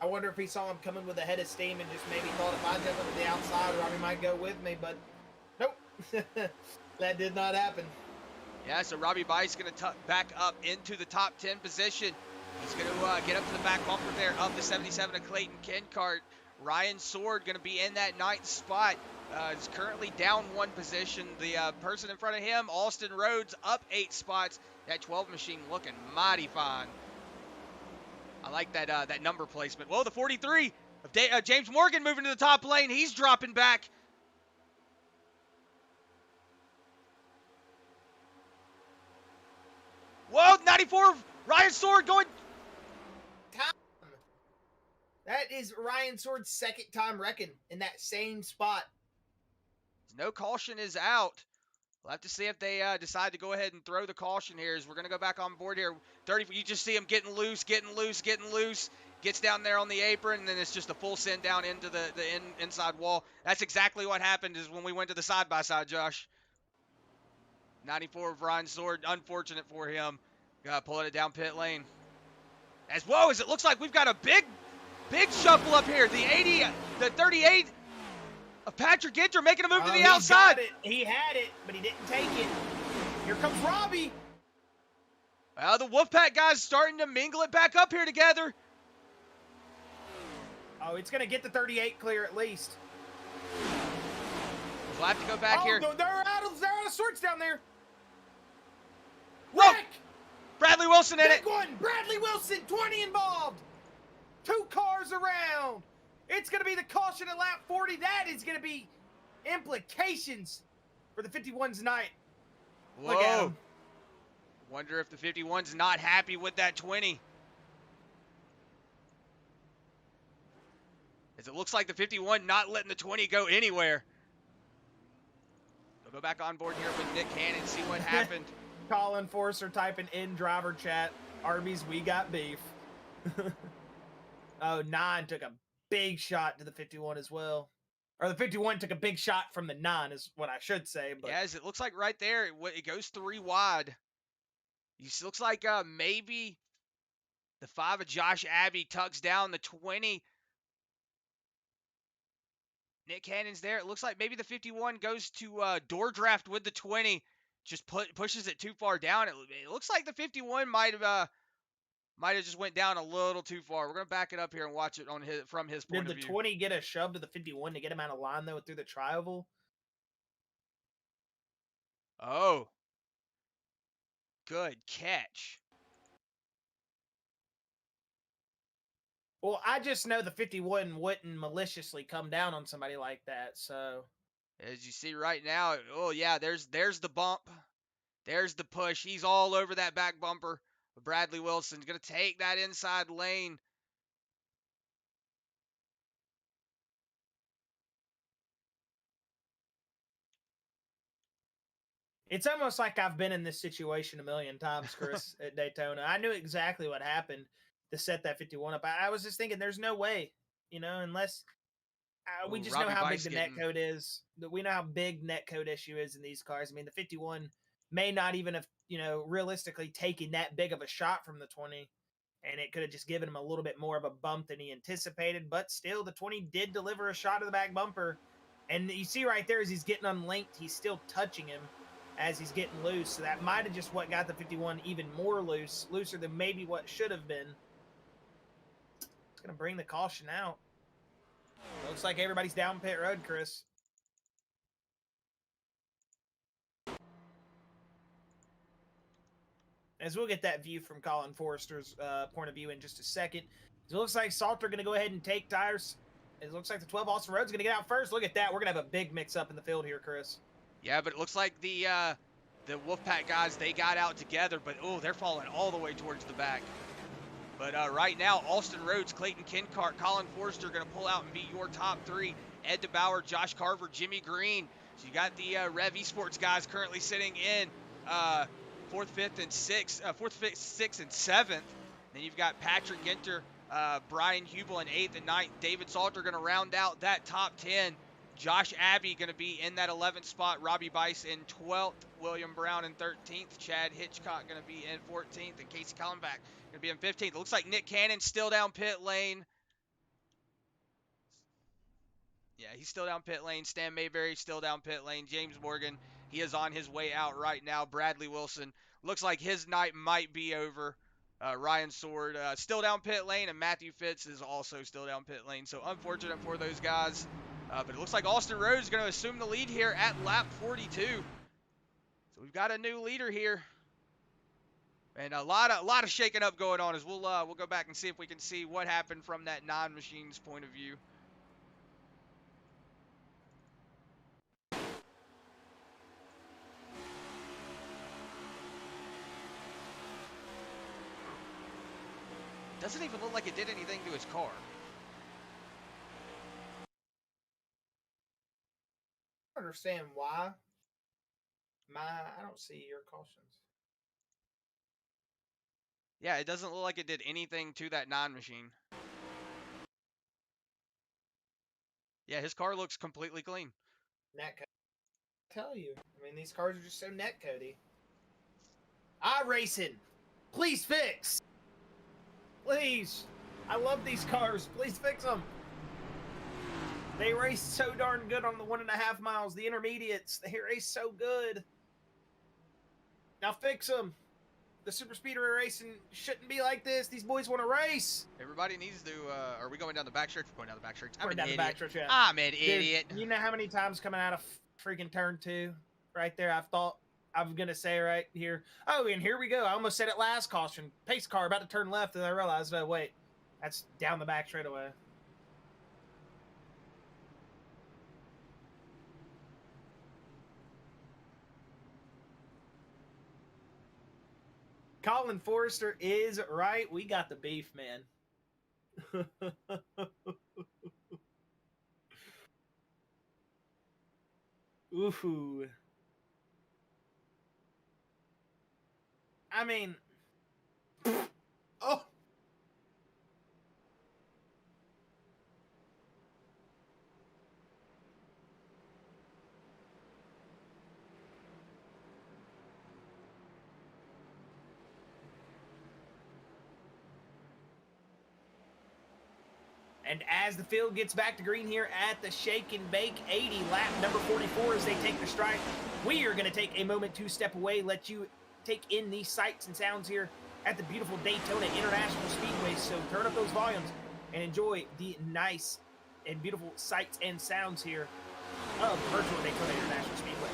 I wonder if he saw him coming with a head of steam and just maybe thought if I jump up to the outside, Robbie might go with me, but nope. That did not happen. Yeah, so Robbie Bice going to back up into the top 10 position. He's going to get up to the back bumper there of the 77 of Clayton Kenkart. Ryan Sword going to be in that 9th spot. Is currently down 1 position. The person in front of him, Austin Rhodes, up 8 spots. That 12 machine looking mighty fine. I like that number placement. Whoa, the 43 of James Morgan moving to the top lane. He's dropping back. Whoa, 94 of Ryan Sword going. That is Ryan Sword's 2nd time wrecking in that same spot. No caution is out. We'll have to see if they decide to go ahead and throw the caution here as we're going to go back on board here. 30, you just see him getting loose. Gets down there on the apron, and then it's just a full send down into the inside wall. That's exactly what happened is when we went to the side-by-side, Josh. 94 of Ryan Sword, unfortunate for him. Pulling it down pit lane. As it looks like we've got a big shuffle up here. The 38 of Patrick Ginter making a move to the outside. He had it, but he didn't take it. Here comes Robbie. Well, the Wolfpack guys starting to mingle it back up here together. Oh, it's going to get the 38 clear at least. We'll have to go back here. No, they're out of sorts down there. Whoa! Wreck! Bradley Wilson in it. Big one. Bradley Wilson, 20 involved. 2 cars around. It's going to be the caution at lap 40. That is going to be implications for the 51's night. Whoa. Look at him. Wonder if the 51's not happy with that 20. As it looks like the 51 not letting the 20 go anywhere. We'll go back on board here with Nick Cannon, see what happened. Colin Forster typing in driver chat, Arby's, we got beef. Oh, 9 took a big shot to the 51 as well. Or the 51 took a big shot from the 9 is what I should say. But yeah, as it looks like right there, it goes 3 wide. It looks like maybe the 5 of Josh Abbey tucks down the 20. Nick Cannon's there. It looks like maybe the 51 goes to door draft with the 20. Just pushes it too far down. It looks like the 51 might have just went down a little too far. We're gonna back it up here and watch it from his point of view. Did the 20 get a shove to the 51 to get him out of line though through the tri-oval? Oh, good catch. Well, I just know the 51 wouldn't maliciously come down on somebody like that, so As you see right now, oh yeah, there's the bump. There's the push. He's all over that back bumper. Bradley Wilson's going to take that inside lane. It's almost like I've been in this situation a million times, Chris, at Daytona. I knew exactly what happened to set that 51 up. I was just thinking, there's no way, unless we just know Robbie how Bice big the net code is. We know how big net code issue is in these cars. I mean, the 51 may not even have, realistically taken that big of a shot from the 20, and it could have just given him a little bit more of a bump than he anticipated. But still, the 20 did deliver a shot of the back bumper. And you see right there as he's getting unlinked, he's still touching him as he's getting loose. So that might have just what got the 51 even more looser than maybe what should have been. It's going to bring the caution out. Looks like everybody's down pit road, Chris. As we'll get that view from Colin Forrester's point of view in just a second. So it looks like Salter going to go ahead and take tires. It looks like the 12 Austin Rhodes going to get out first. Look at that. We're going to have a big mix-up in the field here, Chris. Yeah, but it looks like the Wolfpack guys, they got out together, but they're falling all the way towards the back. But right now, Austin Rhodes, Clayton Kinkart, Colin Forrester going to pull out and be your top three. Ed DeBauer, Josh Carver, Jimmy Green. So you got the Rev Esports guys currently sitting in 4th, 5th, and 6th, and 7th. Then you've got Patrick Ginter, Brian Hubel in 8th and 9th. David Salter going to round out that top 10. Josh Abbey going to be in that 11th spot. Robbie Bice in 12th. William Brown in 13th. Chad Hitchcock going to be in 14th. And Casey Kallenbach going to be in 15th. It looks like Nick Cannon still down pit lane. Yeah, he's still down pit lane. Stan Mayberry still down pit lane. James Morgan, he is on his way out right now. Bradley Wilson, looks like his night might be over. Ryan Sword still down pit lane. And Matthew Fitz is also still down pit lane. So unfortunate for those guys. But it looks like Austin Rhodes is going to assume the lead here at lap 42. So we've got a new leader here. And a lot of shaking up going on as we'll go back and see if we can see what happened from that non-machine's point of view. Doesn't even look like it did anything to his car. I don't understand why. I don't see your cautions. Yeah, it doesn't look like it did anything to that non-machine. Yeah, his car looks completely clean. Net code. I tell you. I mean, these cars are just so net cody. iRacing, please fix. Please. I love these cars. Please fix them. They race so darn good on the 1.5 miles. The intermediates, they race so good. Now fix them. The super speedway racing shouldn't be like this. These boys want to race. Everybody needs to. Are we going down the back stretch? We're going down the back stretch. We're down the back stretch, yeah. I'm an idiot. You know how many times coming out of freaking turn 2, right there, I've thought I'm gonna say right here. Oh, and here we go. I almost said it last caution. Pace car about to turn left, and I realized, oh wait, that's down the back straight away. Colin Forrester is right. We got the beef, man. Ooh. I mean, oh. And as the field gets back to green here at the Shake and Bake 80, lap number 44 as they take the strike, we are going to take a moment to step away, let you take in the sights and sounds here at the beautiful Daytona International Speedway. So turn up those volumes and enjoy the nice and beautiful sights and sounds here of virtual Daytona International Speedway.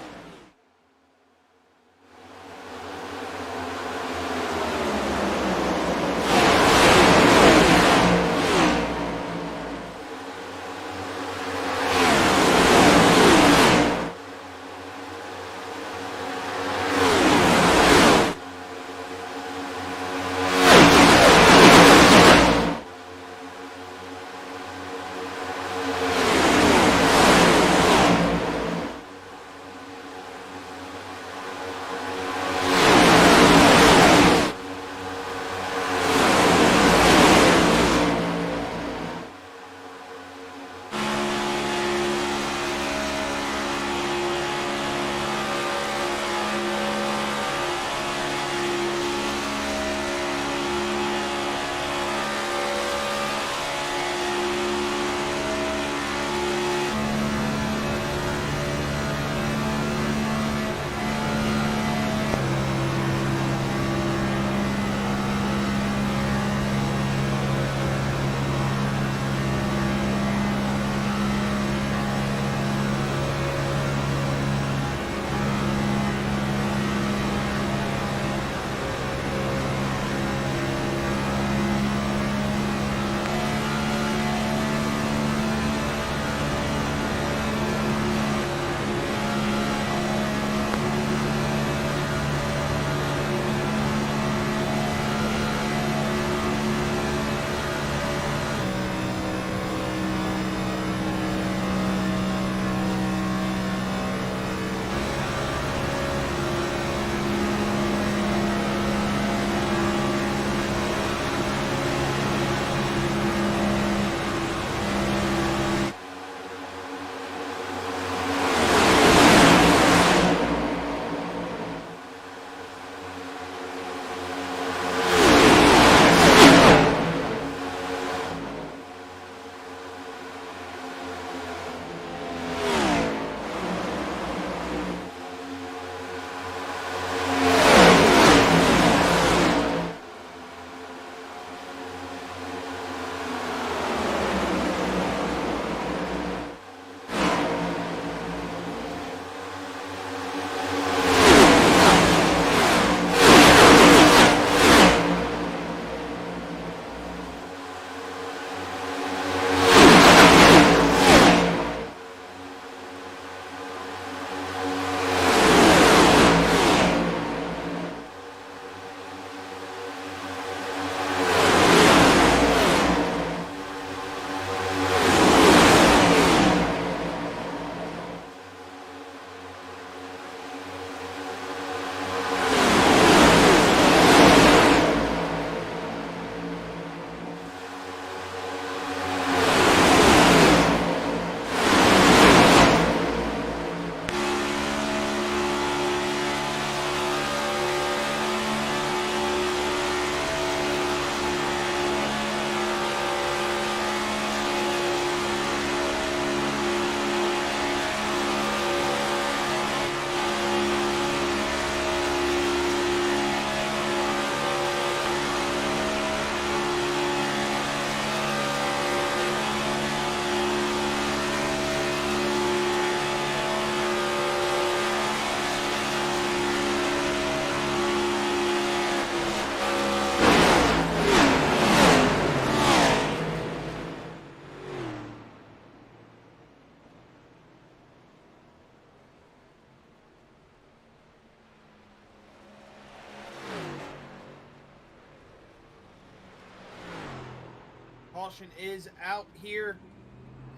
caution is out here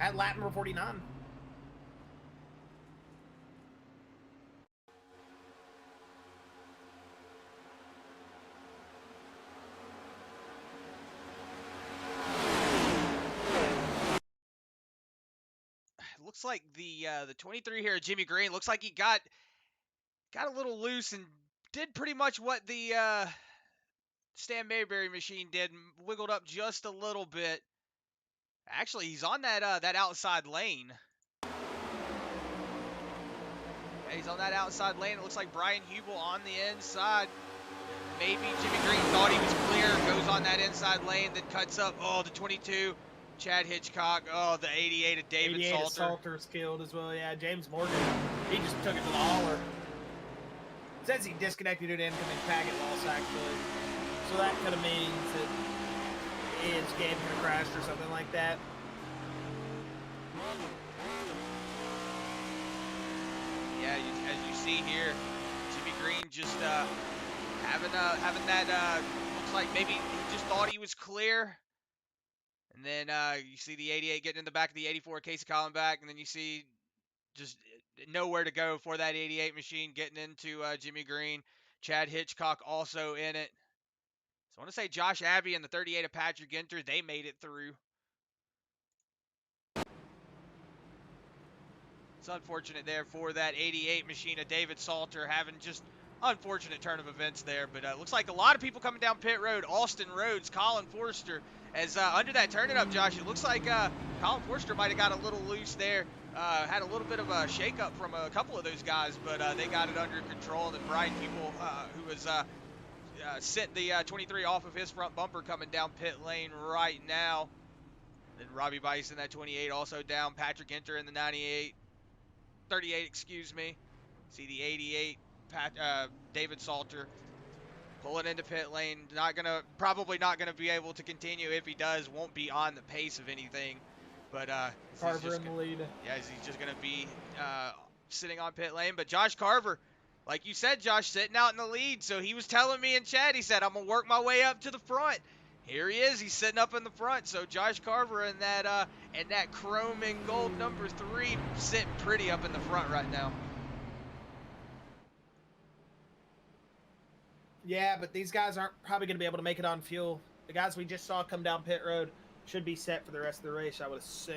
at lap number 49. Looks like the 23 here, Jimmy Green, looks like he got a little loose and did pretty much what the Stan Mayberry machine did, wiggled up just a little bit. Actually, he's on that outside lane. Yeah, he's on that outside lane. It looks like Brian Hubel on the inside. Maybe Jimmy Green thought he was clear, goes on that inside lane, then cuts up. Oh, the 22. Chad Hitchcock. Oh, the 88 of David 88 Salter. of Salter's killed as well. Yeah, James Morgan, he just took it to the hauler. Says he disconnected an incoming packet loss, actually. So that kind of means that his game could have crashed or something like that. Yeah, as you see here, Jimmy Green just having that, looks like maybe he just thought he was clear. And then you see the 88 getting in the back of the 84, Casey Collenbach, and then you see just nowhere to go for that 88 machine getting into Jimmy Green. Chad Hitchcock also in it. So I want to say Josh Abbey and the 38 of Patrick Ginter, they made it through. It's unfortunate there for that 88 machine of David Salter, having just unfortunate turn of events there. But looks like a lot of people coming down pit road. Austin Rhodes, Colin Forster, as under that turning up, Josh, it looks like Colin Forster might have got a little loose there. Had a little bit of a shakeup from a couple of those guys, but they got it under control. And then Brian Hubel, who was sent the 23 off of his front bumper coming down pit lane right now. Then Robbie Bison, that 28, also down. Patrick Ginter in the 38, excuse me. See the 88, David Salter pulling into pit lane. Probably not gonna be able to continue. If he does, won't be on the pace of anything. But Carver in the lead. Yeah, he's just gonna be sitting on pit lane. But Josh Carver, like you said, Josh, sitting out in the lead. So he was telling me in chat, he said, I'm gonna work my way up to the front. Here he is. He's sitting up in the front. So Josh Carver in that chrome and gold number 3 sitting pretty up in the front right now. Yeah, but these guys aren't probably going to be able to make it on fuel. The guys we just saw come down pit road should be set for the rest of the race, I would assume.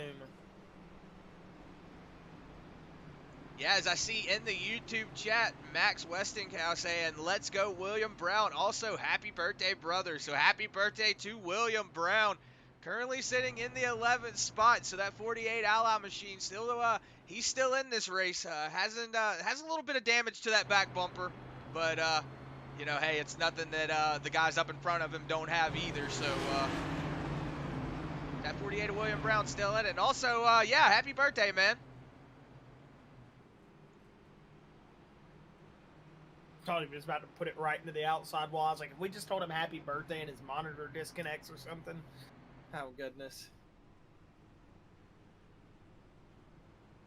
Yeah, as I see in the YouTube chat, Max Westinghouse saying, let's go William Brown. Also, happy birthday, brother. So happy birthday to William Brown. Currently sitting in the 11th spot. So that 48 Ally machine, he's still in this race. Has a little bit of damage to that back bumper. But, you know, hey, it's nothing that the guys up in front of him don't have either. So that 48 of William Brown still in it. And also, yeah, happy birthday, man. Thought he was about to put it right into the outside wall. I was like, if we just told him happy birthday and his monitor disconnects or something. Oh, goodness.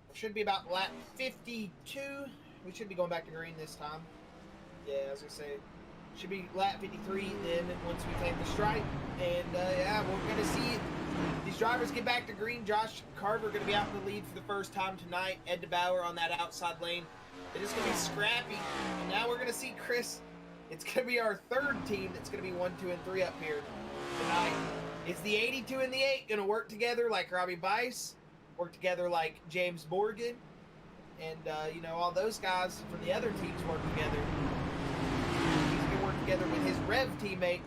It should be about lap 52. We should be going back to green this time. Yeah, I was going to say, should be lap 53 then once we take the stripe. And, yeah, we're going to see these drivers get back to green. Josh Carver going to be out in the lead for the first time tonight. Ed DeBauer on that outside lane. It is going to be scrappy. And now we're going to see Chris. It's going to be our third team that's going to be 1, 2, and 3 up here tonight. It's the 82 and the 8 going to work together like Robbie Bice, work together like James Morgan, and, you know, all those guys from the other teams work together. He's going to work together with his Rev teammate.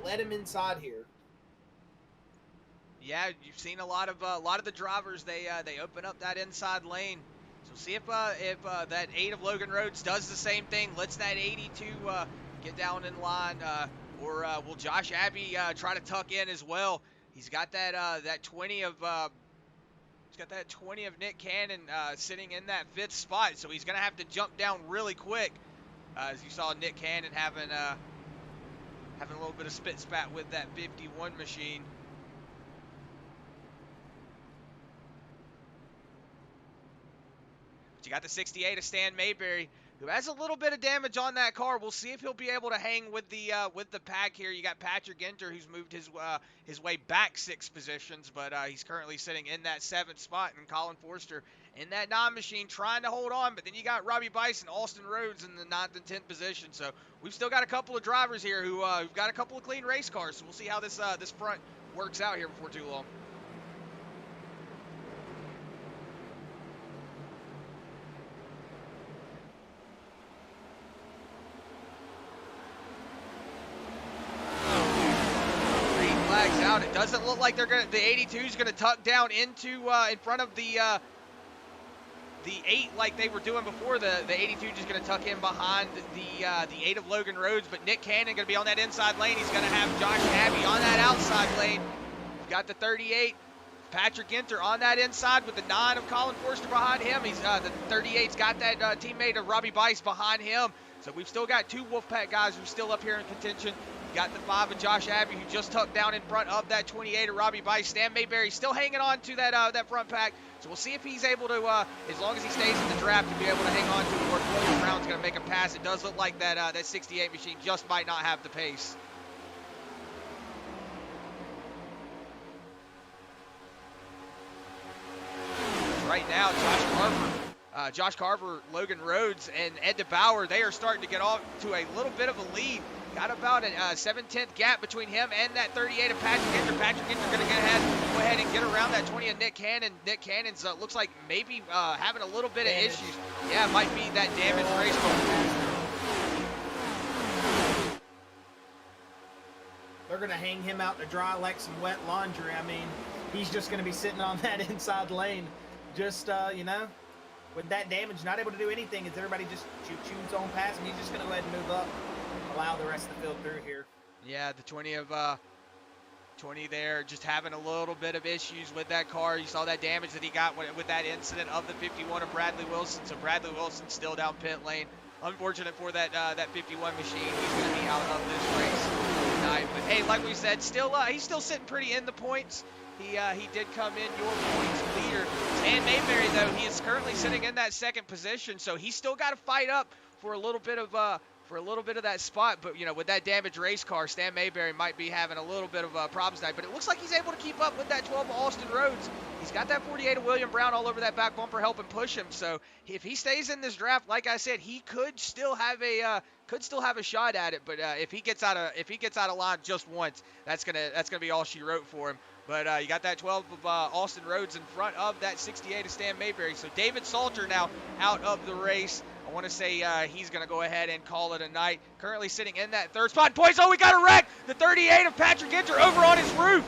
Let him inside here. Yeah, you've seen a lot of the drivers. They open up that inside lane. So see if that 8 of Logan Rhodes does the same thing, lets that 82 get down in line, or will Josh Abbey try to tuck in as well? He's got that 20 of Nick Cannon sitting in that 5th spot, so he's gonna have to jump down really quick. As you saw Nick Cannon having a little bit of spit spat with that 51 machine. You got the 68 of Stan Mayberry who has a little bit of damage on that car. We'll see if he'll be able to hang with the pack here. You got Patrick Ginter, who's moved his way back 6 positions, but he's currently sitting in that 7th spot, and Colin Forster in that 9 machine trying to hold on. But then you got Robbie Bice and Austin Rhodes in the 9th and 10th position. So we've still got a couple of drivers here who've got a couple of clean race cars. So we'll see how this front works out here before too long. Out. It doesn't look like the 82 is going to tuck down into in front of the 8 like they were doing before. The 82 just going to tuck in behind the 8 of Logan Rhodes, but Nick Cannon going to be on that inside lane. He's going to have Josh Abbey on that outside lane. You've got the 38, Patrick Ginter on that inside with the 9 of Colin Forster behind him. He's the 38's got that teammate of Robbie Bice behind him. So we've still got 2 Wolfpack guys who are still up here in contention. Got the 5 of Josh Abbey, who just tucked down in front of that 28 of Robbie Bice. Stan Mayberry still hanging on to that front pack. So we'll see if he's able to, as long as he stays in the draft, to be able to hang on to it, or if William Brown's going to make a pass. It does look like that 68 machine just might not have the pace. Right now, Josh Carver, Logan Rhodes, and Ed DeBauer, they are starting to get off to a little bit of a lead. Got about a 7/10 gap between him and that 38 of Patrick Ginter. Patrick Ginter going to go ahead and get around that 20 of Nick Cannon. Nick Cannon's looks like maybe having a little bit of issues. Yeah, it might be that damaged race car. They're going to hang him out to dry like some wet laundry. I mean, he's just going to be sitting on that inside lane. Just, with that damage, not able to do anything. As everybody just shoots on past him, he's just going to go ahead and move up. Allow the rest of the field through here. Yeah, the 20 there, just having a little bit of issues with that car. You saw that damage that he got with that incident of the 51 of Bradley Wilson. So Bradley Wilson still down pit lane. Unfortunate for that 51 machine. He's going to be out of this race tonight. But hey, like we said, he's still sitting pretty in the points. He did come in your points leader. Stan Mayberry, though, he is currently sitting in that 2nd position, so he's still got to fight up for a little bit of that spot. But with that damaged race car, Stan Mayberry might be having a little bit of problems tonight. But it looks like he's able to keep up with that 12 of Austin Rhodes. He's got that 48 of William Brown all over that back bumper helping push him. So if he stays in this draft, like I said, he could still have a shot at it. But if he gets out of line just once, that's gonna be all she wrote for him. But you got that 12 of Austin Rhodes in front of that 68 of Stan Mayberry. So David Salter now out of the race. I want to say he's going to go ahead and call it a night. Currently sitting in that 3rd spot. Boys, we got a wreck. The 38 of Patrick Ginter over on his roof.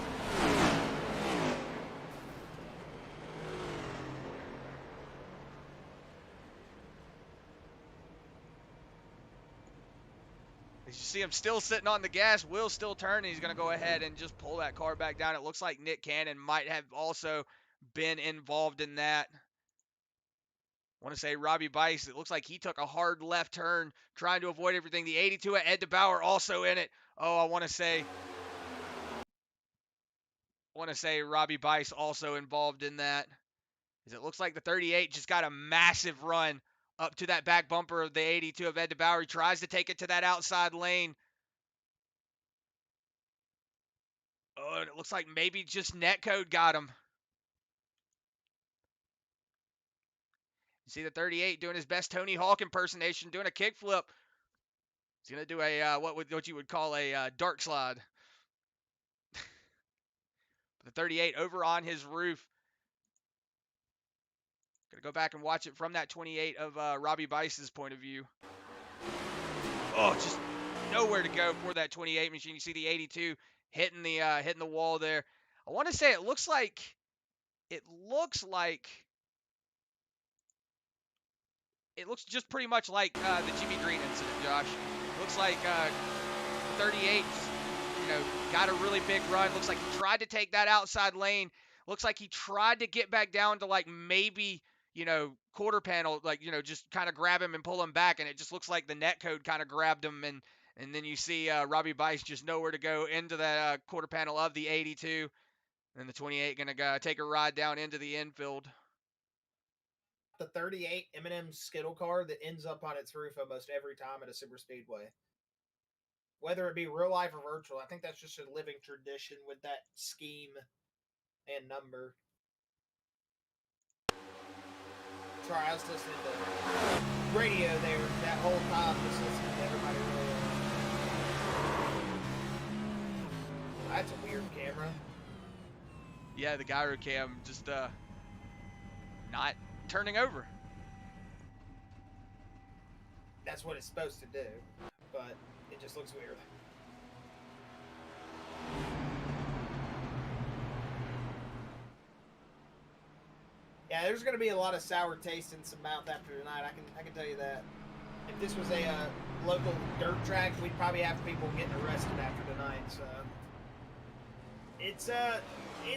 As you see him still sitting on the gas, wheels still turning. He's going to go ahead and just pull that car back down. It looks like Nick Cannon might have also been involved in that. I want to say Robbie Bice, it looks like he took a hard left turn trying to avoid everything. The 82 at Ed DeBauer also in it. Oh, I want to say Robbie Bice also involved in that. As it looks like the 38 just got a massive run up to that back bumper of the 82 of Ed DeBauer. He tries to take it to that outside lane. Oh, and it looks like maybe just netcode got him. You see the 38 doing his best Tony Hawk impersonation, doing a kickflip. He's going to do a what you would call a dark slide. The 38 over on his roof. Going to go back and watch it from that 28 of Robbie Bice's point of view. Oh, just nowhere to go for that 28 machine. You see the 82 hitting the wall there. I want to say it looks like it looks just pretty much like the Jimmy Green incident, Josh. Looks like 38, got a really big run. Looks like he tried to take that outside lane. Looks like he tried to get back down to like maybe, quarter panel, just kind of grab him and pull him back. And it just looks like the netcode kind of grabbed him. And then you see Robbie Bice just nowhere to go into that quarter panel of the 82. And the 28 going to take a ride down into the infield. the 38 M&M Skittle car that ends up on its roof almost every time at a super speedway. Whether it be real life or virtual, I think that's just a living tradition with that scheme and number. Sorry, I was listening to radio there that whole time, just listening to everybody really. That's a weird camera. Yeah, the gyro cam just not turning over. That's what it's supposed to do, but it just looks weird. Yeah, there's going to be a lot of sour taste in some mouth after tonight. I can tell you that. If this was a local dirt track, we'd probably have people getting arrested after tonight. So it's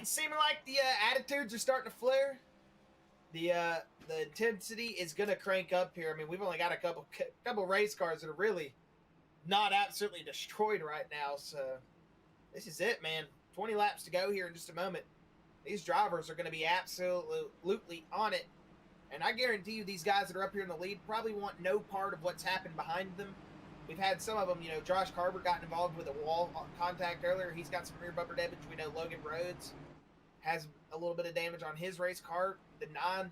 seeming like the attitudes are starting to flare. The intensity is going to crank up here. I mean, we've only got a couple race cars that are really not absolutely destroyed right now. So this is it, man. 20 laps to go here in just a moment. These drivers are going to be absolutely on it. And I guarantee you these guys that are up here in the lead probably want no part of what's happened behind them. We've had some of them, you know, Josh Carver got involved with a wall contact earlier. He's got some rear bumper damage. We know Logan Rhodes has a little bit of damage on his race car. The 9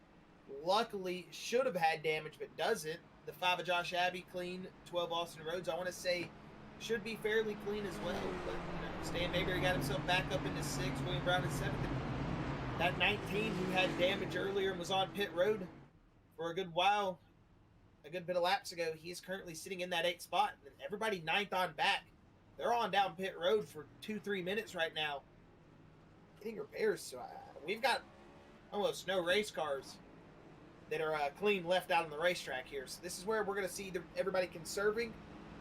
luckily should have had damage but doesn't. The 5 of Josh Abbey clean, 12 Austin Rhodes, I want to say should be fairly clean as well. But, you know, Stan Mayberry got himself back up into 6th, William Brown in 7th. That 19 who had damage earlier and was on pit road for a good while, a good bit of laps ago, he is currently sitting in that 8th spot. And everybody 9th on back. They're on down pit road for 2-3 minutes right now, getting repairs. So we've got almost no race cars that are clean left out on the racetrack here. So this is where we're going to see everybody conserving,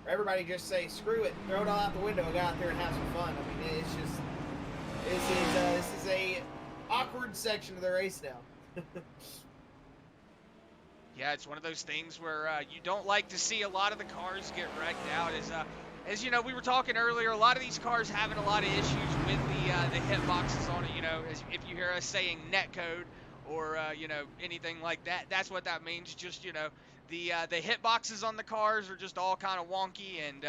or everybody just say, screw it, throw it all out the window and go out there and have some fun. I mean, it's just, this is a awkward section of the race now. Yeah, it's one of those things where you don't like to see a lot of the cars get wrecked out. As you know, we were talking earlier, a lot of these cars having a lot of issues with the hit boxes on it. You know, if you hear us saying netcode or you know, anything like that, that's what that means. Just, you know, the hit boxes on the cars are just all kind of wonky, and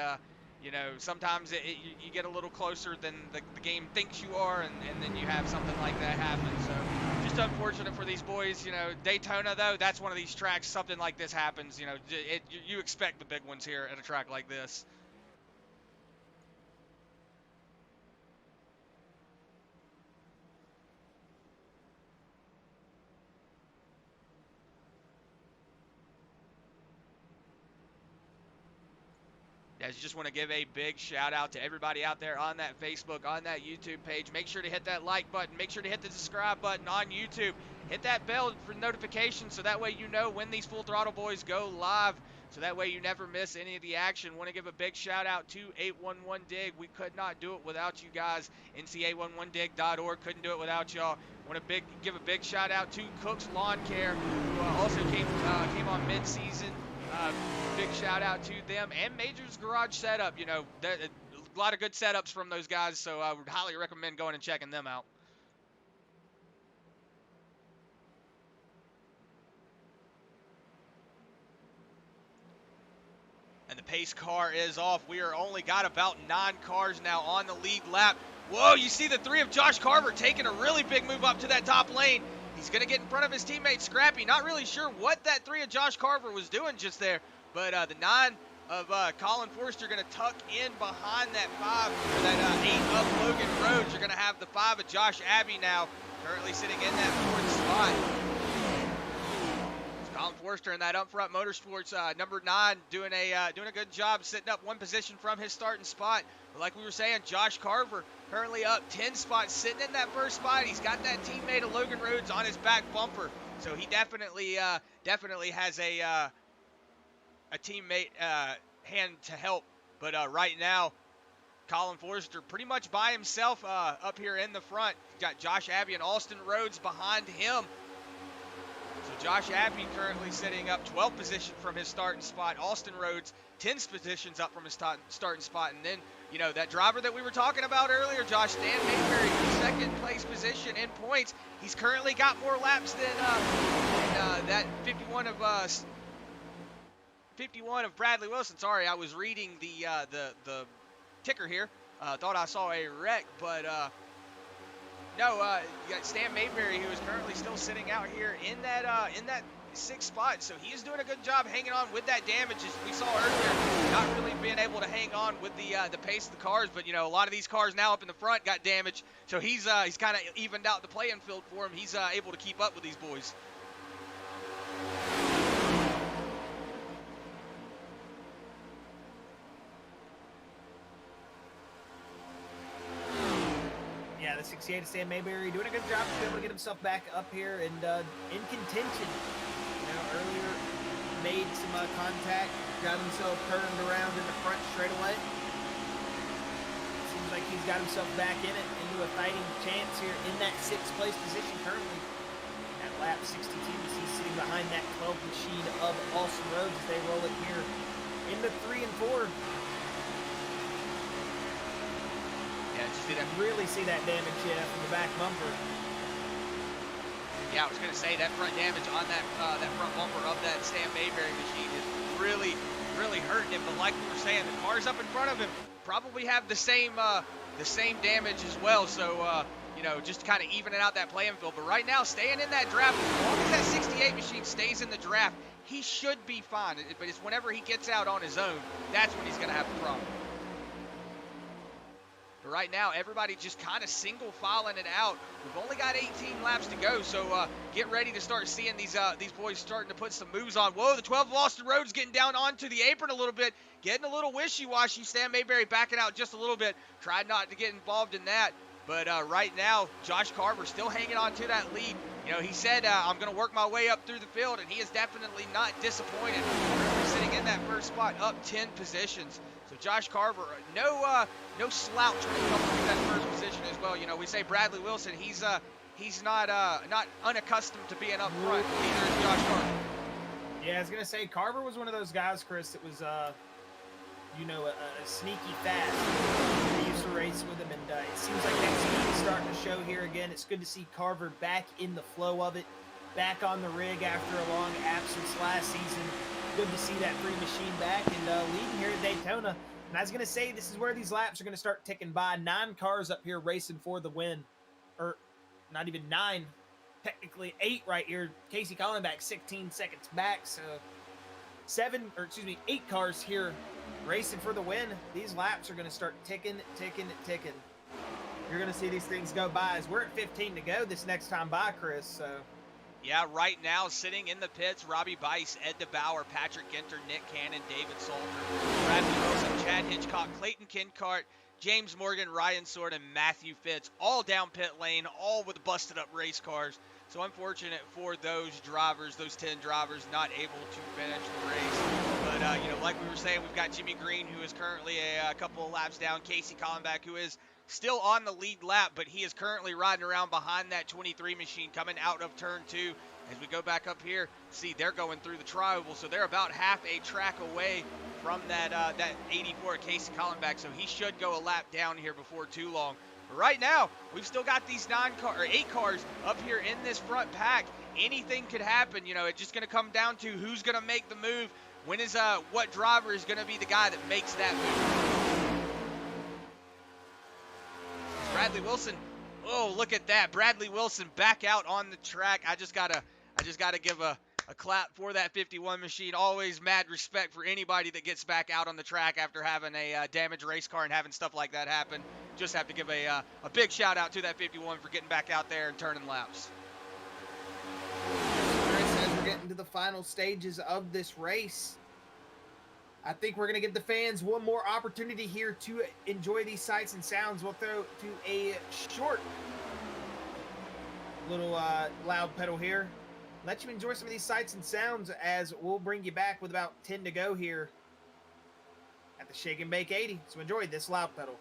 you know, sometimes you get a little closer than the game thinks you are, and then you have something like that happen. So just unfortunate for these boys. You know, Daytona, though, that's one of these tracks, something like this happens. You know, you expect the big ones here at a track like this. I just want to give a big shout out to everybody out there on that Facebook, on that YouTube page. Make sure to hit that like button. Make sure to hit the subscribe button on YouTube. Hit that bell for notifications so that way you know when these Full Throttle boys go live. So that way you never miss any of the action. Want to give a big shout out to 811 Dig. We could not do it without you guys. NC811dig.org. Couldn't do it without y'all. Want to give a big shout out to Cook's Lawn Care, who also came on mid-season. Big shout out to them, and Major's Garage Setup. You know, a lot of good setups from those guys, so I would highly recommend going and checking them out. And the pace car is off. We are only got about 9 cars now on the lead lap. Whoa, you see the 3 of Josh Carver taking a really big move up to that top lane. He's going to get in front of his teammate Scrappy. Not really sure what that 3 of Josh Carver was doing just there. But the 9 of Colin Forster going to tuck in behind that 5. For that 8 of Logan Rhodes. You're going to have the 5 of Josh Abbey now. Currently sitting in that 4th spot. Colin Forster in that up front Motorsports number 9 doing a good job sitting up 1 position from his starting spot. But like we were saying, Josh Carver currently up 10 spots, sitting in that 1st spot. He's got that teammate of Logan Rhodes on his back bumper, so he definitely has a teammate hand to help. But right now, Colin Forster pretty much by himself up here in the front. He's got Josh Abbey and Austin Rhodes behind him. So Josh Abbey currently sitting up 12th position from his starting spot. Austin Rhodes 10 positions up from his starting spot. And then you know, that driver that we were talking about earlier, Josh Stan Mayberry, second place position in points. He's currently got more laps than that 51 of Bradley Wilson. Sorry, I was reading the ticker here. Thought I saw a wreck, but no, you got Stan Mayberry, who is currently still sitting out here in that sixth spot. So he is doing a good job hanging on with that damage, as we saw earlier. Not really being able to hang on with the pace of the cars, but you know, a lot of these cars now up in the front got damage. So he's kind of evened out the playing field for him. He's able to keep up with these boys. Yeah, the 68 of Stan Mayberry doing a good job to be able to get himself back up here and in contention. You know, earlier made some contact, got himself turned around in the front straight away. Seems like he's got himself back in it, into a fighting chance here in that sixth place position currently. At lap 62, he's sitting behind that 12 machine of Logan Rhodes as they roll it here into 3 and 4. Yeah, just see that. Really see that damage from the back bumper. Yeah, I was going to say that front damage on that front bumper of that Stan Mayberry machine is really, really hurting him. But like we were saying, the cars up in front of him probably have the same damage as well. So you know, just kind of evening out that playing field. But right now, staying in that draft, as long as that 68 machine stays in the draft, he should be fine. But it's whenever he gets out on his own, that's when he's going to have a problem. But right now, everybody just kind of single filing it out. We've only got 18 laps to go, so get ready to start seeing these boys starting to put some moves on. Whoa, the 12 Logan Rhodes getting down onto the apron a little bit, getting a little wishy-washy. Stan Mayberry backing out just a little bit. Tried not to get involved in that. But right now, Josh Carver still hanging on to that lead. You know, he said, I'm going to work my way up through the field, and he is definitely not disappointed. We're sitting in that first spot, up 10 positions. So Josh Carver, no slouch when it comes to that first position as well. You know, we say Bradley Wilson, he's not unaccustomed to being up front. Neither is Josh Carver. Yeah, I was gonna say Carver was one of those guys, Chris, that was you know, a sneaky fast. We used to race with him, and it seems like that speed is starting to show here again. It's good to see Carver back in the flow of it, back on the rig after a long absence last season. Good to see that free machine back and leading here at Daytona. And I was going to say, this is where these laps are going to start ticking by. 9 cars up here racing for the win. Or not even 9. Technically 8 right here. Casey Collenbach 16 seconds back. So 8 cars here racing for the win. These laps are going to start ticking. You're going to see these things go by as we're at 15 to go this next time by, Chris. So. Yeah, right now, sitting in the pits, Robbie Bice, Ed DeBauer, Patrick Ginter, Nick Cannon, David Salter, Bradley Wilson, Chad Hitchcock, Clayton Kincart, James Morgan, Ryan Sword, and Matthew Fitz, all down pit lane, all with busted-up race cars. So unfortunate for those drivers, those 10 drivers, not able to finish the race. But, you know, like we were saying, we've got Jimmy Green, who is currently a couple of laps down, Casey Collenbach, who is still on the lead lap, but he is currently riding around behind that 23 machine coming out of turn 2. As we go back up here, see they're going through the tri-oval, so they're about half a track away from that 84 Casey Collenbach, so he should go a lap down here before too long. But right now, we've still got these 8 cars up here in this front pack. Anything could happen. You know, it's just going to come down to who's going to make the move. When is what driver is going to be the guy that makes that move? Bradley Wilson, oh, look at that. Bradley Wilson back out on the track. I just gotta give a clap for that 51 machine. Always mad respect for anybody that gets back out on the track after having a damaged race car and having stuff like that happen. Just have to give a big shout out to that 51 for getting back out there and turning laps. As we're getting to the final stages of this race, I think we're going to give the fans one more opportunity here to enjoy these sights and sounds. We'll throw to a short little loud pedal here. Let you enjoy some of these sights and sounds as we'll bring you back with about 10 to go here at the Shake and Bake 80. So enjoy this loud pedal.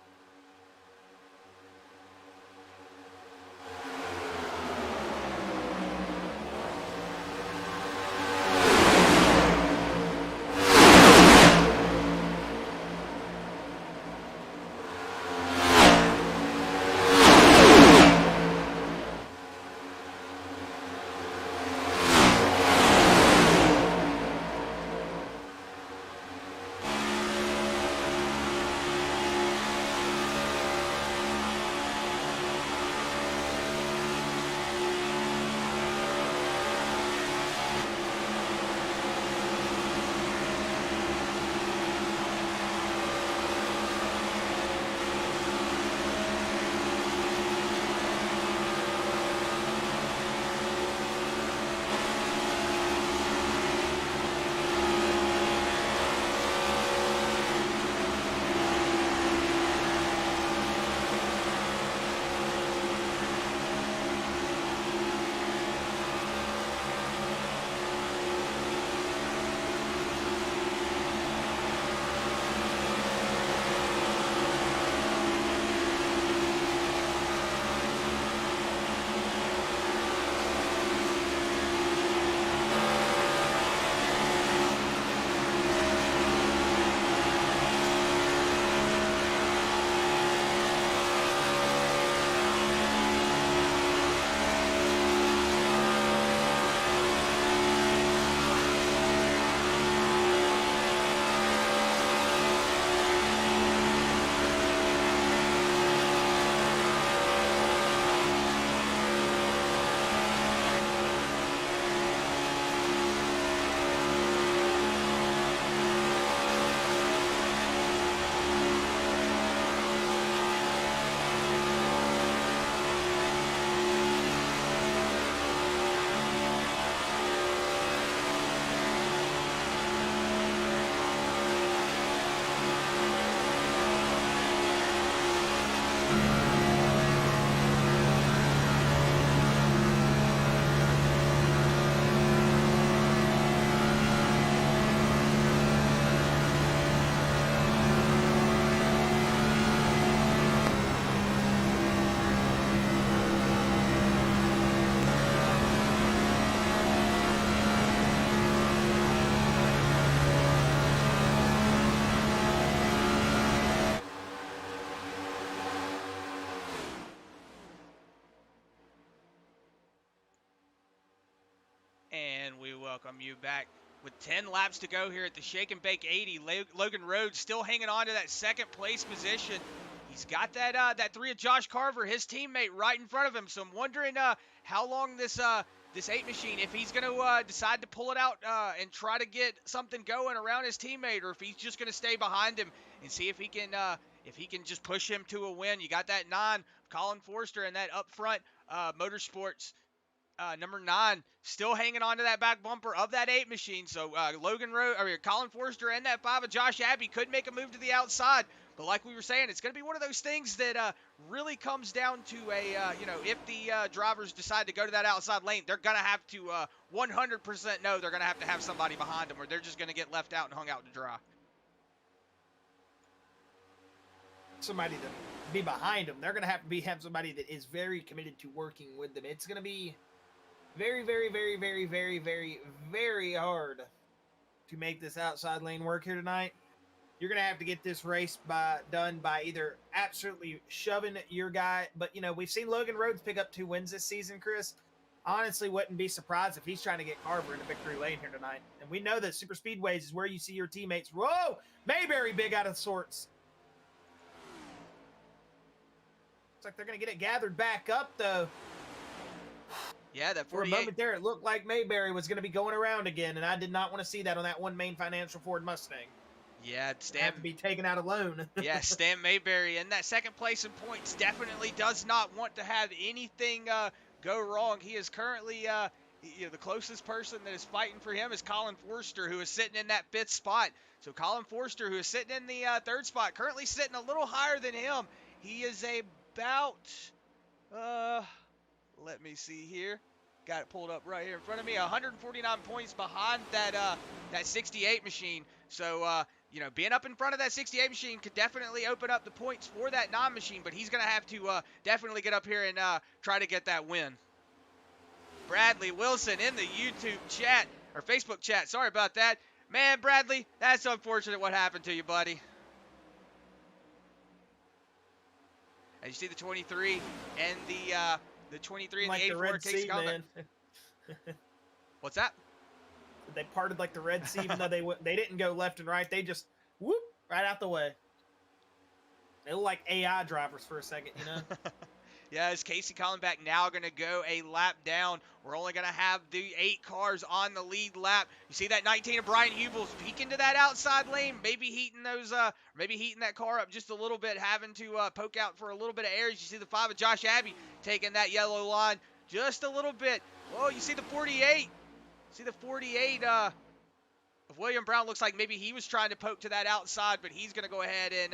And we welcome you back. With 10 laps to go here at the Shake and Bake 80, Logan Rhodes still hanging on to that second place position. He's got that 3 of Josh Carver, his teammate, right in front of him. So I'm wondering how long this 8 machine, if he's going to decide to pull it out and try to get something going around his teammate, or if he's just going to stay behind him and see if he can just push him to a win. You got that 9, Colin Forster, and that up front Motorsports number 9 still hanging on to that back bumper of that 8 machine. So Colin Forster and that 5 of Josh Abbey could make a move to the outside. But like we were saying, it's going to be one of those things that really comes down to if the drivers decide to go to that outside lane, they're going to have to 100% know they're going to have somebody behind them, or they're just going to get left out and hung out to dry. Somebody to be behind them. They're going to have somebody that is very committed to working with them. It's going to be very, very, very, very, very, very, very hard to make this outside lane work here tonight. You're going to have to get this race done by either absolutely shoving your guy. But, we've seen Logan Rhodes pick up 2 wins this season, Chris. Honestly, wouldn't be surprised if he's trying to get Carver into victory lane here tonight. And we know that Super Speedways is where you see your teammates. Whoa! Mayberry big out of sorts. Looks like they're going to get it gathered back up, though. Yeah, that 48. For a moment there, it looked like Mayberry was going to be going around again, and I did not want to see that on that one main financial Ford Mustang. Yeah, Have to be taken out alone. Yeah, Stan Mayberry in that second place in points definitely does not want to have anything go wrong. He is currently the closest person that is fighting for him is Colin Forster, who is sitting in that 5th spot. So Colin Forster, who is sitting in the 3rd spot, currently sitting a little higher than him. He is about let me see here. Got it pulled up right here in front of me. 149 points behind that 68 machine. So being up in front of that 68 machine could definitely open up the points for that 9 machine, but he's going to have to definitely get up here and try to get that win. Bradley Wilson in the YouTube chat, or Facebook chat. Sorry about that. Man, Bradley, that's unfortunate what happened to you, buddy. As you see the 23 and the 23 and like the 84 Red takes Sea, combat. man. What's that? They parted like the Red Sea, even though they didn't go left and right. They just whoop right out the way. They look like AI drivers for a second, Yeah, is Casey Collenbach now going to go a lap down? We're only going to have the 8 cars on the lead lap. You see that 19 of Brian Hubels peeking to that outside lane, maybe heating that car up just a little bit, having to poke out for a little bit of air. As you see the 5 of Josh Abbey taking that yellow line just a little bit. Oh, you see the 48. See the 48 of William Brown. Looks like maybe he was trying to poke to that outside, but he's going to go ahead and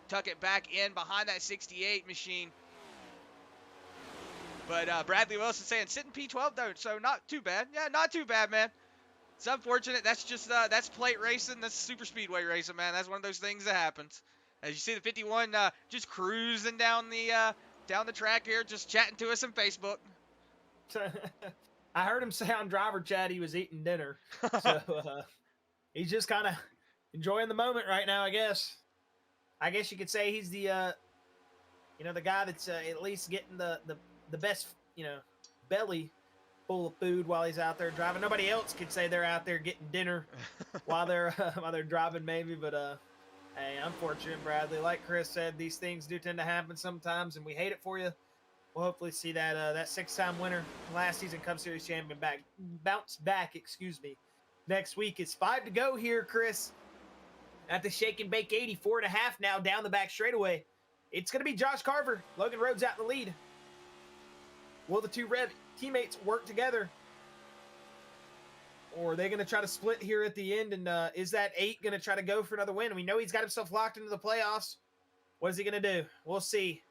tuck it back in behind that 68 machine. But Bradley Wilson saying sitting P12 though, so not too bad. Yeah, not too bad, man. It's unfortunate. That's just that's plate racing. That's super speedway racing, man. That's one of those things that happens. As you see the 51 just cruising down the track here, just chatting to us on Facebook. I heard him say on driver chat he was eating dinner, so he's just kind of enjoying the moment right now. I guess you could say he's the the guy that's at least getting the best, belly full of food while he's out there driving. Nobody else could say they're out there getting dinner while they're driving, maybe. But hey, unfortunate, Bradley. Like Chris said, these things do tend to happen sometimes, and we hate it for you. We'll hopefully see that 6-time winner, last season Cup Series champion, bounce back. Next week. It's 5 to go here, Chris. At the Shake and Bake 80, 4.5 now down the back straightaway. It's going to be Josh Carver, Logan Rhodes out in the lead. Will the two red teammates work together? Or are they going to try to split here at the end? And is that 8 going to try to go for another win? We know he's got himself locked into the playoffs. What is he going to do? We'll see.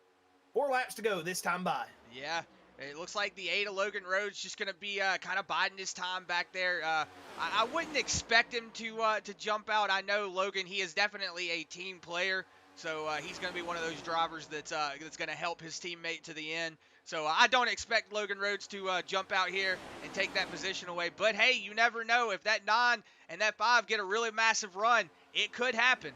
4 laps to go this time by. Yeah, it looks like the 8 of Logan Rhodes just going to be kind of biding his time back there. I wouldn't expect him to jump out. I know Logan, he is definitely a team player. So he's going to be one of those drivers that's going to help his teammate to the end. So I don't expect Logan Rhodes to jump out here and take that position away. But, hey, you never know. If that 9 and that 5 get a really massive run, it could happen.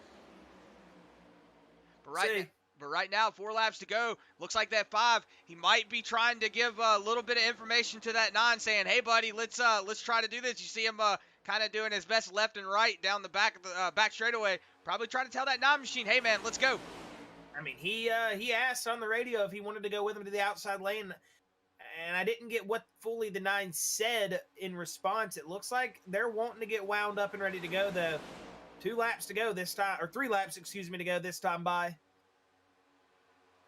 But But right now, 4 laps to go. Looks like that 5. He might be trying to give a little bit of information to that 9, saying, "Hey, buddy, let's try to do this." You see him kind of doing his best left and right down the back of the back straightaway. Probably trying to tell that 9 machine, "Hey, man, let's go." I mean, he asked on the radio if he wanted to go with him to the outside lane, and I didn't get what fully the 9 said in response. It looks like they're wanting to get wound up and ready to go, though. 2 laps to go this time, or 3 laps, excuse me, to go this time by.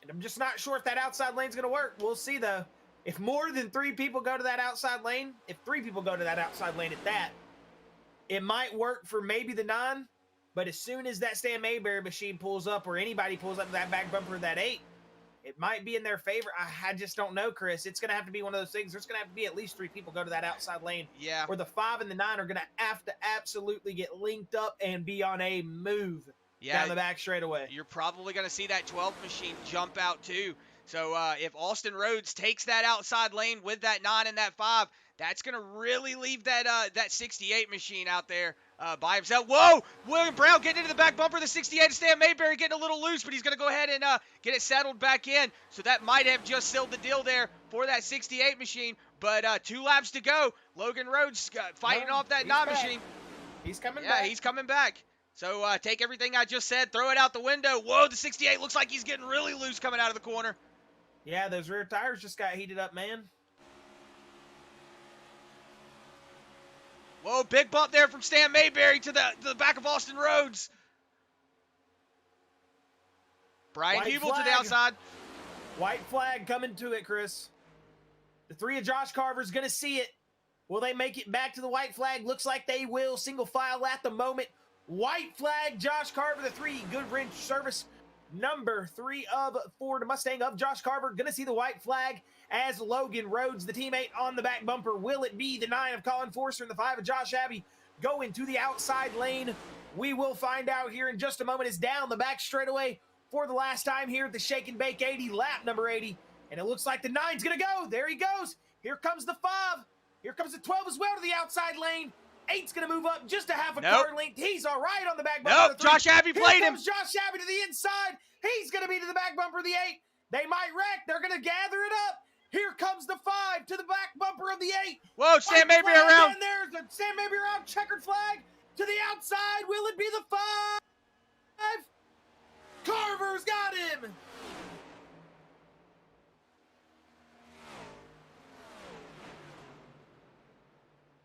And I'm just not sure if that outside lane's going to work. We'll see, though. If more than 3 people go to that outside lane, if 3 people go to that outside lane at that, it might work for maybe the 9. But as soon as that Stan Mayberry machine pulls up, or anybody pulls up to that back bumper of that 8, it might be in their favor. I just don't know, Chris. It's going to have to be one of those things. There's going to have to be at least 3 people go to that outside lane. Yeah. Or the 5 and the 9 are going to have to absolutely get linked up and be on a move down the back straightaway. You're probably going to see that 12 machine jump out too. So if Austin Rhodes takes that outside lane with that 9 and that 5, that's going to really leave that that 68 machine out there by himself. Whoa! William Brown getting into the back bumper of the 68. Stan Mayberry getting a little loose, but he's going to go ahead and get it settled back in. So that might have just sealed the deal there for that 68 machine. But 2 laps to go. Logan Rhodes fighting off that 9 machine. He's coming back. Yeah, he's coming back. So take everything I just said, throw it out the window. Whoa, the 68 looks like he's getting really loose coming out of the corner. Yeah, those rear tires just got heated up, man. Whoa, big bump there from Stan Mayberry to the back of Austin Rhodes. Brian Hubel to the outside. White flag coming to it, Chris. The 3 of Josh Carver's going to see it. Will they make it back to the white flag? Looks like they will. Single file at the moment. White flag, Josh Carver, the 3, good wrench service. Number 3 of Ford Mustang of Josh Carver. Going to see the white flag as Logan Rhodes, the teammate, on the back bumper. Will it be the 9 of Colin Forster and the 5 of Josh Abbey going to the outside lane? We will find out here in just a moment. It's down the back straightaway for the last time here at the Shake and Bake 80, lap number 80. And it looks like the 9's going to go. There he goes. Here comes the 5. Here comes the 12 as well to the outside lane. 8's going to move up just a half a car length. He's all right on the back bumper. Nope, Josh Abbey played him. Josh Abbey to the inside. He's going to be to the back bumper of the 8. They might wreck. They're going to gather it up. Here comes the 5 to the back bumper of the 8. Whoa, Stan Mayberry around. And there's the Stan Mayberry around. Checkered flag to the outside. Will it be the 5? Carver's got him.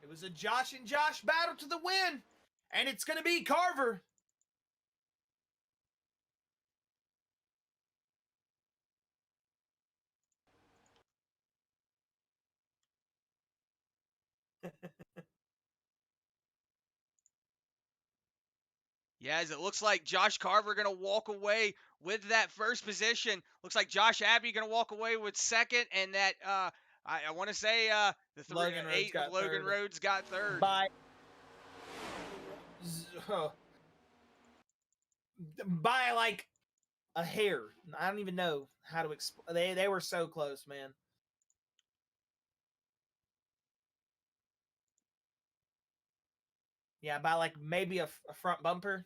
It was a Josh and Josh battle to the win, and it's going to be Carver. Yeah, as it looks like Josh Carver going to walk away with that first position. Looks like Josh Abbey going to walk away with second, and that I want to say the 3 Logan Rhodes 8 of Logan Rhodes got third. By like a hair. I don't even know how to explain. They were so close, man. Yeah, by like maybe a front bumper.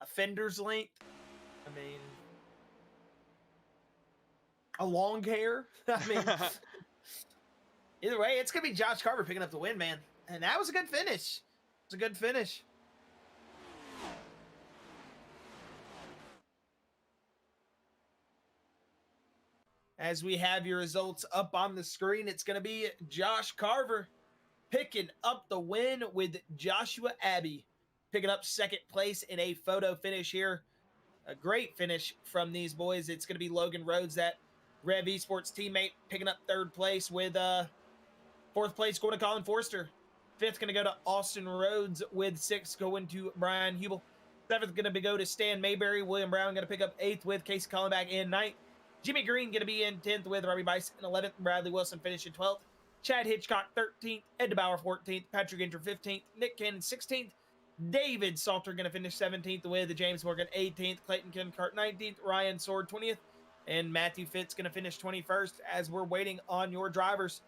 A fender's length. I mean, a long hair. I mean, either way, it's going to be Josh Carver picking up the win, man. And that was a good finish. It's a good finish. As we have your results up on the screen, it's going to be Josh Carver picking up the win with Joshua Abbey picking up second place in a photo finish here. A great finish from these boys. It's going to be Logan Rhodes, that Rev Esports teammate, picking up third place with fourth place going to Colin Forster. Fifth going to go to Austin Rhodes with 6 going to Brian Hubel. Seventh going to go to Stan Mayberry. William Brown going to pick up 8th with Casey Collenbach in 9th. Jimmy Green going to be in 10th with Robbie Bice in 11th. Bradley Wilson finishing 12th. Chad Hitchcock 13th. Ed DeBauer 14th. Patrick Inter 15th. Nick Cannon 16th. David Salter going to finish 17th with James Morgan 18th. Clayton Kincart 19th. Ryan Sword 20th. And Matthew Fitz going to finish 21st as we're waiting on your drivers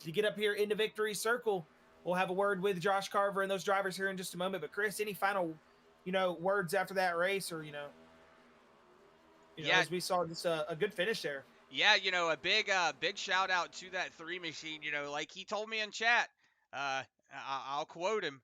to get up here into Victory Circle. We'll have a word with Josh Carver and those drivers here in just a moment. But Chris, any final, words after that race or, Yeah. as we saw, just a good finish there. Yeah, a big shout out to that 3 machine. Like he told me in chat. I'll quote him.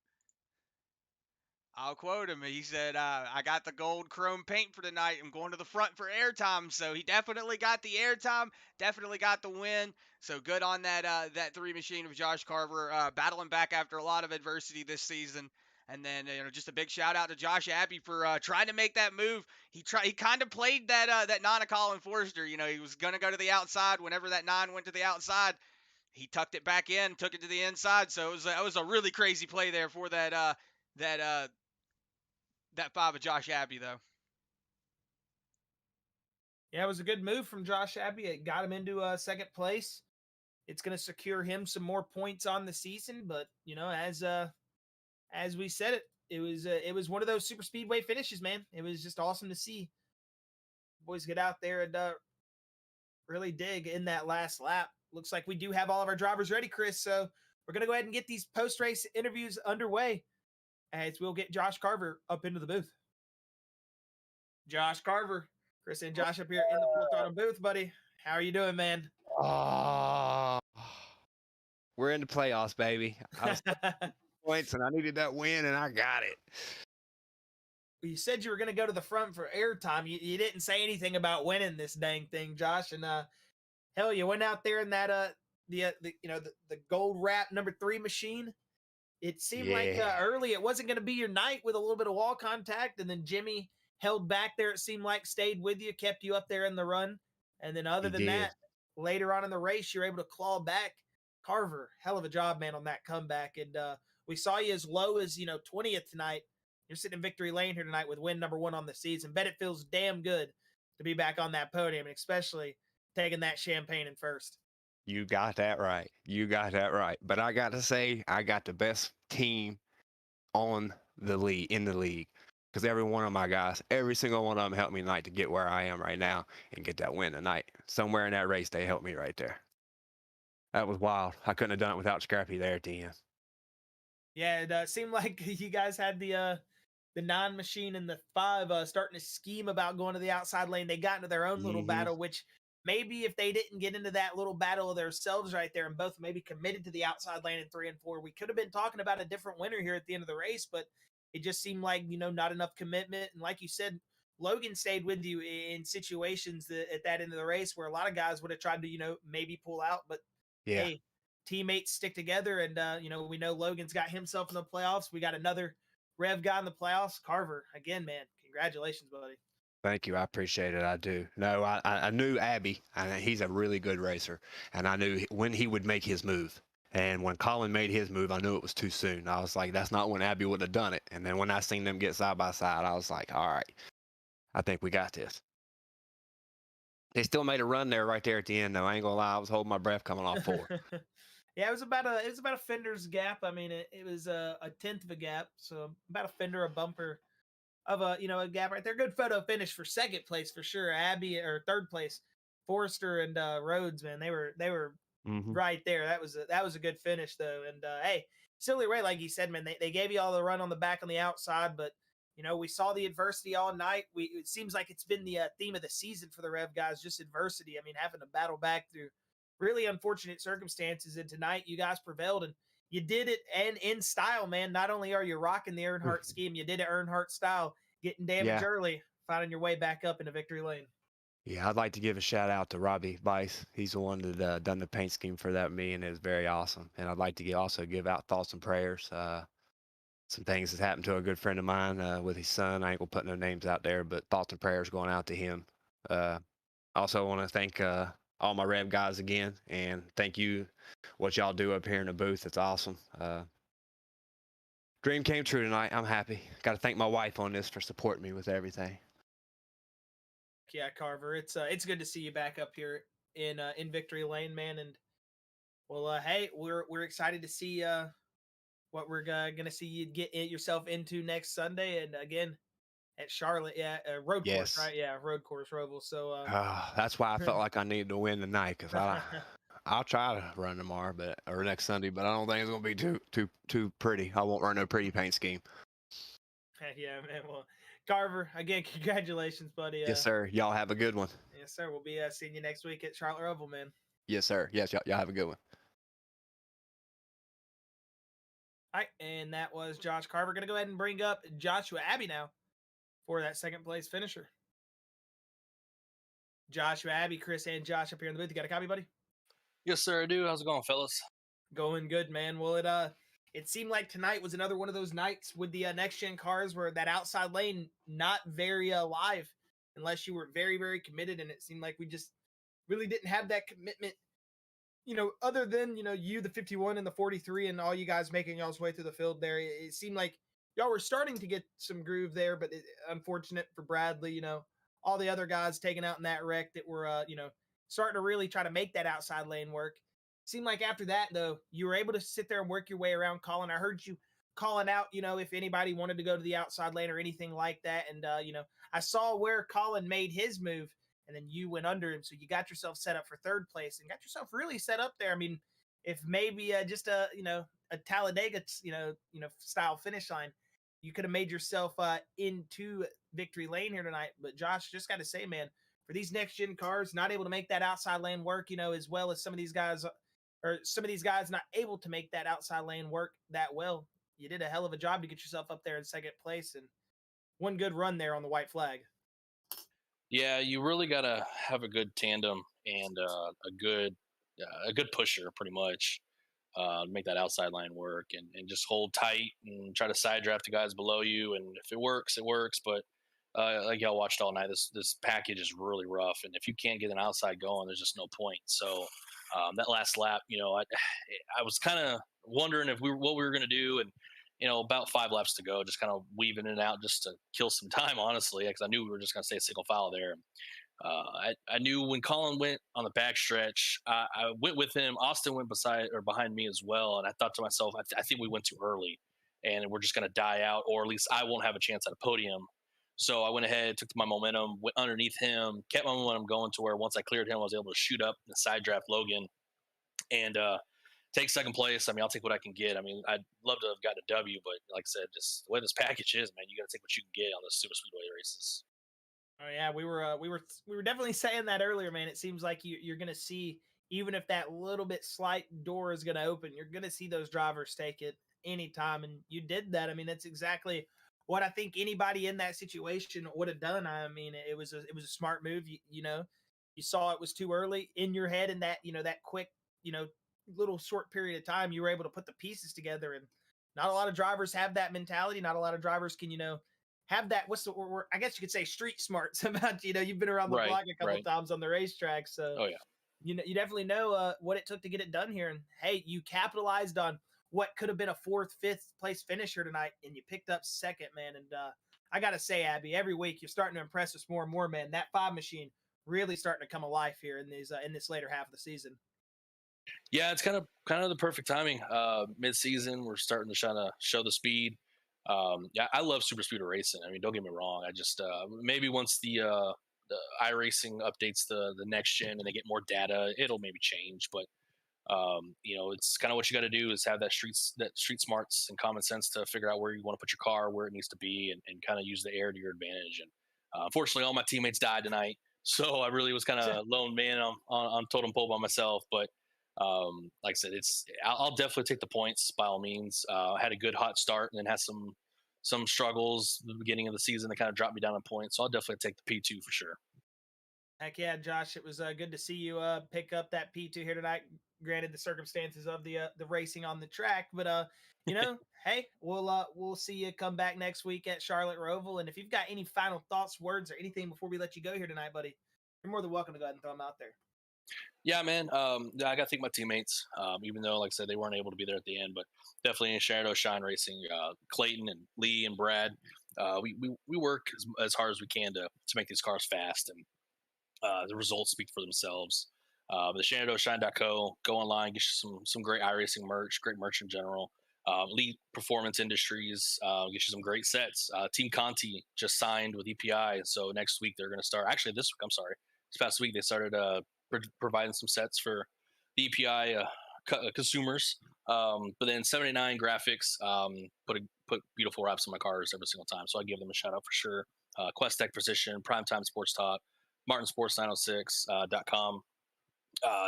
He said, I got the gold chrome paint for tonight. I'm going to the front for airtime. So he definitely got the airtime, definitely got the win. So good on that 3 machine of Josh Carver, battling back after a lot of adversity this season. And then, just a big shout out to Josh Abbey for trying to make that move. He kind of played that 9 of Colin Forrester. He was going to go to the outside whenever that 9 went to the outside. He tucked it back in, took it to the inside. So it was a really crazy play there for that 5 of Josh Abbey, though. Yeah, it was a good move from Josh Abbey. It got him into second place. It's going to secure him some more points on the season. But as we said, it was one of those super speedway finishes, man. It was just awesome to see boys get out there and really dig in that last lap. Looks like we do have all of our drivers ready, Chris. So we're going to go ahead and get these post-race interviews underway as we'll get Josh Carver up into the booth. Josh Carver, Chris and Josh up here in the Full Throttle booth, buddy. How are you doing, man? We're in the playoffs, baby. I was points and I needed that win and I got it. You said you were going to go to the front for airtime. You didn't say anything about winning this dang thing, Josh. And hell, you went out there in that the gold wrap number 3 machine. It seemed like early it wasn't going to be your night with a little bit of wall contact, and then Jimmy held back there. It seemed like stayed with you, kept you up there in the run, and then other than that, later on in the race, you're able to claw back. Carver, hell of a job, man, on that comeback, and we saw you as low as 20th tonight. You're sitting in victory lane here tonight with win number 1 on the season. Bet it feels damn good to be back on that podium, and especially taking that champagne in first. You got that right. But I got to say, I got the best team in the league, because every one of my guys, every single one of them helped me tonight to get where I am right now and get that win tonight. Somewhere in that race, they helped me right there. That was wild. I couldn't have done it without Scrappy there at the end. Yeah, it seemed like you guys had the 9 machine and the 5 starting to scheme about going to the outside lane. They got into their own little battle, which maybe if they didn't get into that little battle of themselves right there and both maybe committed to the outside lane in 3 and 4, we could have been talking about a different winner here at the end of the race, but it just seemed like, not enough commitment. And like you said, Logan stayed with you in situations at that end of the race where a lot of guys would have tried to, maybe pull out, but hey, teammates stick together. And, we know Logan's got himself in the playoffs. We got another Rev guy in the playoffs. Carver, again, man, congratulations, buddy. Thank you. I appreciate it. I do. No, I knew Abbey, and he's a really good racer, and I knew when he would make his move. And when Colin made his move, I knew it was too soon. I was like, that's not when Abbey would have done it. And then when I seen them get side by side, I was like, all right, I think we got this. They still made a run there right there at the end, though. I ain't gonna lie, I was holding my breath coming off 4. Yeah, it was about a fender's gap. I mean, it was a 1/10 of a gap, so about a fender, a bumper of a gap right there. Good photo finish for second place for sure. Abbey, or third place, Forrester and Rhodes, man, they were right there. That was a good finish though. And hey, silly Ray, like you said, man, they gave you all the run on the back on the outside, but we saw the adversity all night. It seems like it's been the theme of the season for the Rev guys, just adversity. I mean, having to battle back through really unfortunate circumstances, and tonight you guys prevailed and you did it, and in style, man. Not only are you rocking the Earnhardt scheme, you did it Earnhardt style, getting damage early, finding your way back up into victory lane. Yeah, I'd like to give a shout out to Robbie Weiss. He's the one that done the paint scheme for that me, and it was very awesome. And I'd like to also give out thoughts and prayers. Some things that's happened to a good friend of mine with his son. I ain't gonna put no names out there, but thoughts and prayers going out to him. Also want to thank all my Rev guys again, and thank you what y'all do up here in the booth. It's awesome. Dream came true tonight. I'm happy. Got to thank my wife on this for supporting me with everything. Yeah, Carver, it's good to see you back up here in victory lane, man. And well, hey, we're excited to see what we're gonna see you get yourself into next Sunday, and again at Charlotte, road course, right? Yeah, road course, Roval. So that's why I felt like I needed to win tonight, because I'll try to run tomorrow, or next Sunday, but I don't think it's gonna be too pretty. I won't run no pretty paint scheme. Yeah, man. Well, Carver, again, congratulations, buddy. Yes, sir. Y'all have a good one. Yes, sir. We'll be seeing you next week at Charlotte Roval, man. Yes, sir. Yes, y'all have a good one. All right, and that was Josh Carver. Going to go ahead and bring up Joshua Abbey now for that second place finisher. Joshua Abbey, Chris, and Josh up here in the booth. You got a copy, buddy? Yes, sir, I do. How's it going, fellas? Going good, man. Well, it seemed like tonight was another one of those nights with the next gen cars where that outside lane not very live unless you were very, very committed, and it seemed like we just really didn't have that commitment. Other than you, the 51 and the 43, and all you guys making y'all's way through the field there, it seemed like y'all were starting to get some groove there, but unfortunate for Bradley, all the other guys taken out in that wreck that were, starting to really try to make that outside lane work. Seemed like after that, though, you were able to sit there and work your way around Colin. I heard you calling out, if anybody wanted to go to the outside lane or anything like that. And, I saw where Colin made his move, and then you went under him. So you got yourself set up for third place and got yourself really set up there. I mean, if maybe just a Talladega, style finish line, you could have made yourself into victory lane here tonight. But Josh, just got to say, man, for these next gen cars, not able to make that outside lane work, as well as some of these guys not able to make that outside lane work that well. You did a hell of a job to get yourself up there in second place, and one good run there on the white flag. Yeah, you really got to have a good tandem and a good pusher, pretty much, make that outside line work and just hold tight and try to side draft the guys below you. And if it works, it works. But like y'all watched all night, this package is really rough. And if you can't get an outside going, there's just no point. So that last lap, I was kind of wondering what we were going to do. And, about 5 laps to go, just kind of weaving it out just to kill some time, honestly, because I knew we were just going to stay single file there. I knew when Colin went on the backstretch, I went with him. Austin went behind me as well. And I thought to myself, I think we went too early and we're just going to die out, or at least I won't have a chance at a podium. So I went ahead, took my momentum, went underneath him, kept my momentum going to where once I cleared him, I was able to shoot up and side draft Logan and take second place. I mean, I'll take what I can get. I mean, I'd love to have gotten a W, but like I said, just the way this package is, man, you got to take what you can get on the super speedway races. Oh yeah, we were definitely saying that earlier, man. It seems like you're going to see, even if that little bit slight door is going to open, you're going to see those drivers take it anytime, and you did that. I mean, that's exactly what I think anybody in that situation would have done. I mean, it was a smart move. You saw it was too early in your head, and that that quick little short period of time, you were able to put the pieces together. And not a lot of drivers have that mentality. Not a lot of drivers can have that. I guess you could say street smarts about you've been around the block a couple of times on the racetrack, so oh yeah, you definitely know what it took to get it done here. And hey, you capitalized on what could have been a 4th, 5th place finisher tonight, and you picked up second, man. And I gotta say, Abby, every week you're starting to impress us more and more, man. That 5 machine really starting to come alive here in this later half of the season. Yeah, it's kind of the perfect timing. Mid-season, we're starting to try to show the speed. Yeah, I love super speedway racing. I mean, don't get me wrong. I just maybe once the iRacing updates the next gen and they get more data, it'll maybe change. But it's kind of what you got to do is have that street smarts and common sense to figure out where you want to put your car, where it needs to be, and kind of use the air to your advantage. And unfortunately, all my teammates died tonight, so I really was kind of lone man on totem pole by myself. But like I said, I'll definitely take the points by all means. I had a good hot start and then had some struggles at the beginning of the season that kind of dropped me down in points. So I'll definitely take the P2 for sure. Heck yeah, Josh. It was good to see you pick up that P2 here tonight. Granted, the circumstances of the racing on the track, but hey, we'll see you come back next week at Charlotte Roval. And if you've got any final thoughts, words, or anything before we let you go here tonight, buddy, you're more than welcome to go ahead and throw them out there. Yeah, man. I got to thank my teammates, even though, like I said, they weren't able to be there at the end, but definitely in Shadow Shine Racing, Clayton and Lee and Brad, we work as hard as we can to make these cars fast, and the results speak for themselves. The ShenandoahShine.co, go online, get you some great iRacing merch, great merch in general. Elite Performance Industries, get you some great sets. Team Conti just signed with EPI, so next week they're going to start. Actually, this past week they started providing some sets for the EPI consumers. But then 79 Graphics put beautiful wraps on my cars every single time, so I give them a shout out for sure. Quest Tech Precision, Primetime Sports Talk, martinsports906.com.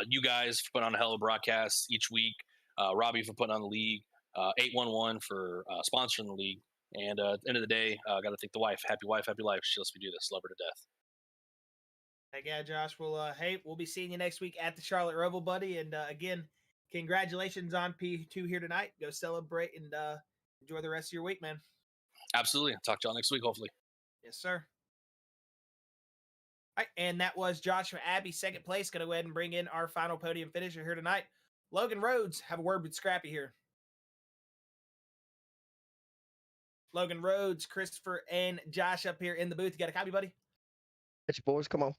You guys put on a hell of a broadcast each week. Robbie for putting on the league. 811 for sponsoring the league. And at the end of the day, I got to thank the wife. Happy wife, happy life. She lets me do this. Love her to death. Heck yeah, Josh. Well, hey, we'll be seeing you next week at the Charlotte Roval, buddy. And again, congratulations on P2 here tonight. Go celebrate and enjoy the rest of your week, man. Absolutely. Talk to y'all next week, hopefully. Yes, sir. All right, and that was Josh from Abbey, second place. Going to go ahead and bring in our final podium finisher here tonight. Logan Rhodes, have a word with Scrappy here. Logan Rhodes, Christopher, and Josh up here in the booth. You got a copy, buddy? Get your boys, come on.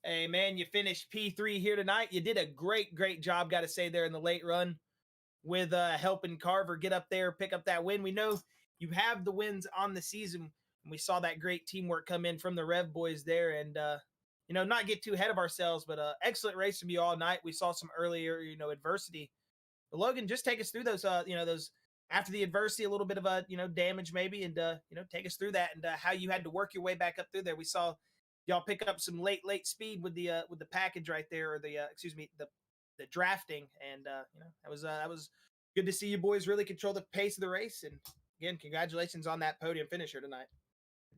Hey, man, you finished P3 here tonight. You did a great job, got to say, there in the late run with helping Carver get up there, pick up that win. We know you have the wins on the season, and we saw that great teamwork come in from the Rev boys there. And, not get too ahead of ourselves, but excellent race from you all night. We saw some earlier, adversity. But Logan, just take us through those, those after the adversity, a little bit of damage maybe, and take us through that and how you had to work your way back up through there. We saw y'all pick up some late speed with the package right there, or the drafting, and that was good to see you boys really control the pace of the race. And again, congratulations on that podium finisher tonight.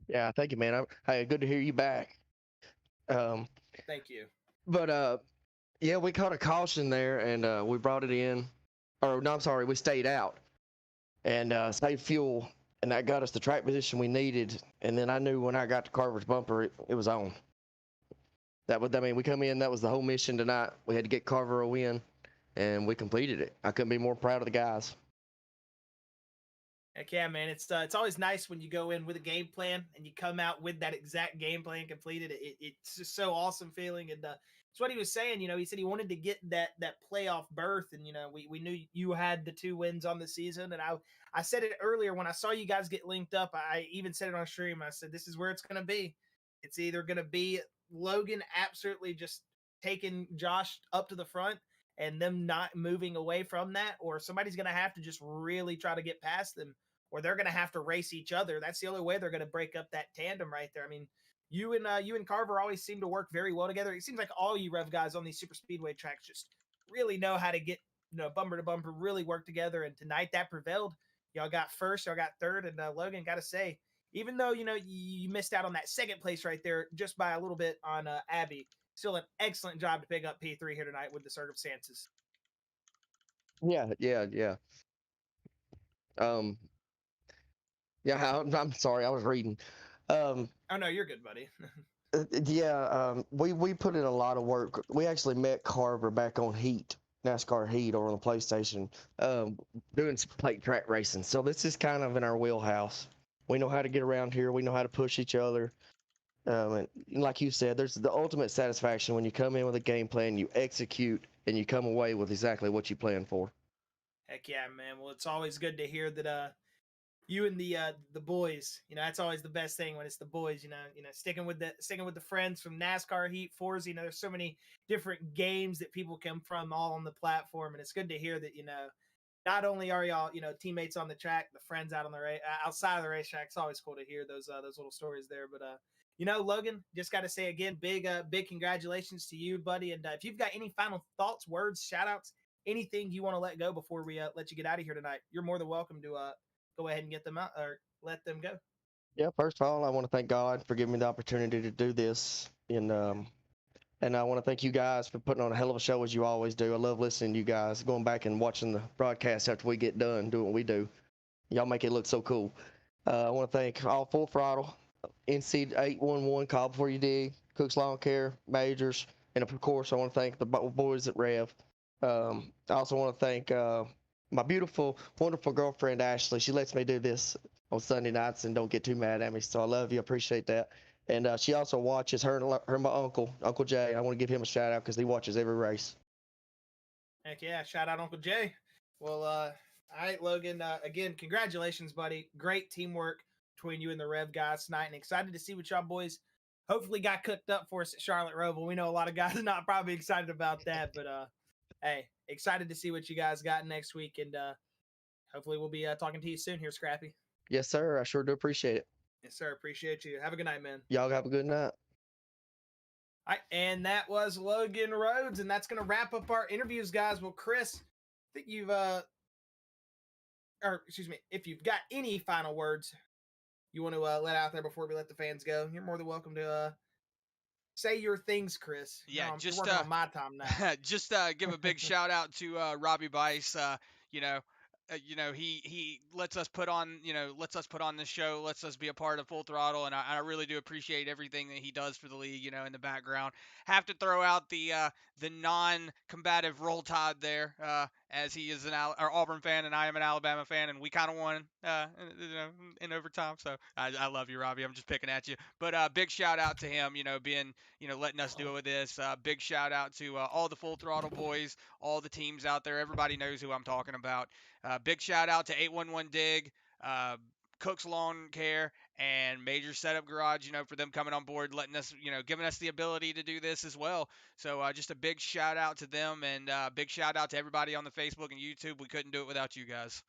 Yeah, thank you, man. Hey, good to hear you back. Thank you. But yeah, we caught a caution there, and we brought it in. Or no, I'm sorry, we stayed out and saved fuel, and that got us the track position we needed. And then I knew when I got to Carver's bumper, it was on. We come in, that was the whole mission tonight. We had to get Carver a win, and we completed it. I couldn't be more proud of the guys. Heck yeah, man. It's always nice when you go in with a game plan and you come out with that exact game plan completed. It's just so awesome feeling. And it's what he was saying. He said he wanted to get that playoff berth, and we knew you had the 2 wins on the season. And I said it earlier when I saw you guys get linked up. I even said it on stream. I said, this is where it's going to be. It's either going to be Logan absolutely just taking Josh up to the front and them not moving away from that, or somebody's going to have to just really try to get past them, or they're going to have to race each other. That's the only way they're going to break up that tandem right there. I mean, you and Carver always seem to work very well together. It seems like all you Rev guys on these super speedway tracks just really know how to get, bumper to bumper, really work together. And tonight that prevailed. Y'all got first, y'all got third, and Logan, got to say, even though, you missed out on that second place right there just by a little bit on Abbey, still an excellent job to pick up P3 here tonight with the circumstances. Yeah. Yeah, I'm sorry, I was reading. Oh no, you're good, buddy. We put in a lot of work. We actually met Carver back on NASCAR Heat over on the PlayStation, doing some plate track racing. So this is kind of in our wheelhouse. We know how to get around here. We know how to push each other. And like you said, there's the ultimate satisfaction when you come in with a game plan, you execute, and you come away with exactly what you planned for. Heck yeah, man. Well, it's always good to hear that you and the boys, that's always the best thing when it's the boys, sticking with the friends from NASCAR Heat, Forza, there's so many different games that people come from all on the platform, and it's good to hear that, not only are y'all, teammates on the track, the friends out on the outside of the racetrack. It's always cool to hear those little stories there. But Logan, just got to say again, big congratulations to you, buddy. And if you've got any final thoughts, words, shout outs, anything you want to let go before we let you get out of here tonight, you're more than welcome to go ahead and get them out or let them go. Yeah, first of all, I want to thank God for giving me the opportunity to do this. And I want to thank you guys for putting on a hell of a show, as you always do. I love listening to you guys, going back and watching the broadcast after we get done doing what we do. Y'all make it look so cool. I want to thank all Full Throttle, NC 811, Call Before You Dig, Cook's Lawn Care, Majors, and of course, I want to thank the boys at Rev. I also want to thank my beautiful, wonderful girlfriend, Ashley. She lets me do this on Sunday nights and don't get too mad at me, so I love you. Appreciate that. And she also watches her and my Uncle Jay. I want to give him a shout out because he watches every race. Heck yeah, shout out Uncle Jay. Well, all right, Logan. Again, congratulations, buddy. Great teamwork between you and the Rev guys tonight, and excited to see what y'all boys hopefully got cooked up for us at Charlotte Roval. We know a lot of guys are not probably excited about that, but hey, excited to see what you guys got next week, and hopefully we'll be talking to you soon here, Scrappy. Yes, sir. I sure do appreciate it. Yes, sir. Appreciate you. Have a good night, man. Y'all have a good night. All right, and that was Logan Rhodes, and that's going to wrap up our interviews, guys. Well, Chris, I think you've, or excuse me, if you've got any final words you want to let out there before we let the fans go, you're more than welcome to say your things, Chris. Yeah, I'm just working on my time now. just give a big shout out to Robbie Bice. He lets us put on this show, lets us be a part of Full Throttle, and I really do appreciate everything that he does for the league. In the background, have to throw out the non-combative Roll Tide there, as he is an Auburn fan and I am an Alabama fan, and we kind of won in overtime. So I love you, Robbie. I'm just picking at you, but big shout out to him. Being letting us do with this. Big shout out to all the Full Throttle boys, all the teams out there. Everybody knows who I'm talking about. Big shout out to 811 Dig, Cook's Lawn Care, and Major Setup Garage, for them coming on board, letting us, giving us the ability to do this as well. So just a big shout out to them, and big shout out to everybody on the Facebook and YouTube. We couldn't do it without you guys.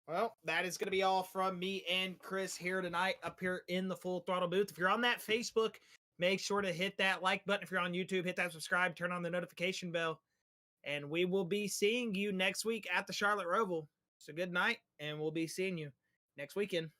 Well, that is going to be all from me and Chris here tonight up here in the Full Throttle booth. If you're on that Facebook, make sure to hit that like button. If you're on YouTube, hit that subscribe, turn on the notification bell. And we will be seeing you next week at the Charlotte Roval. So good night, and we'll be seeing you next weekend.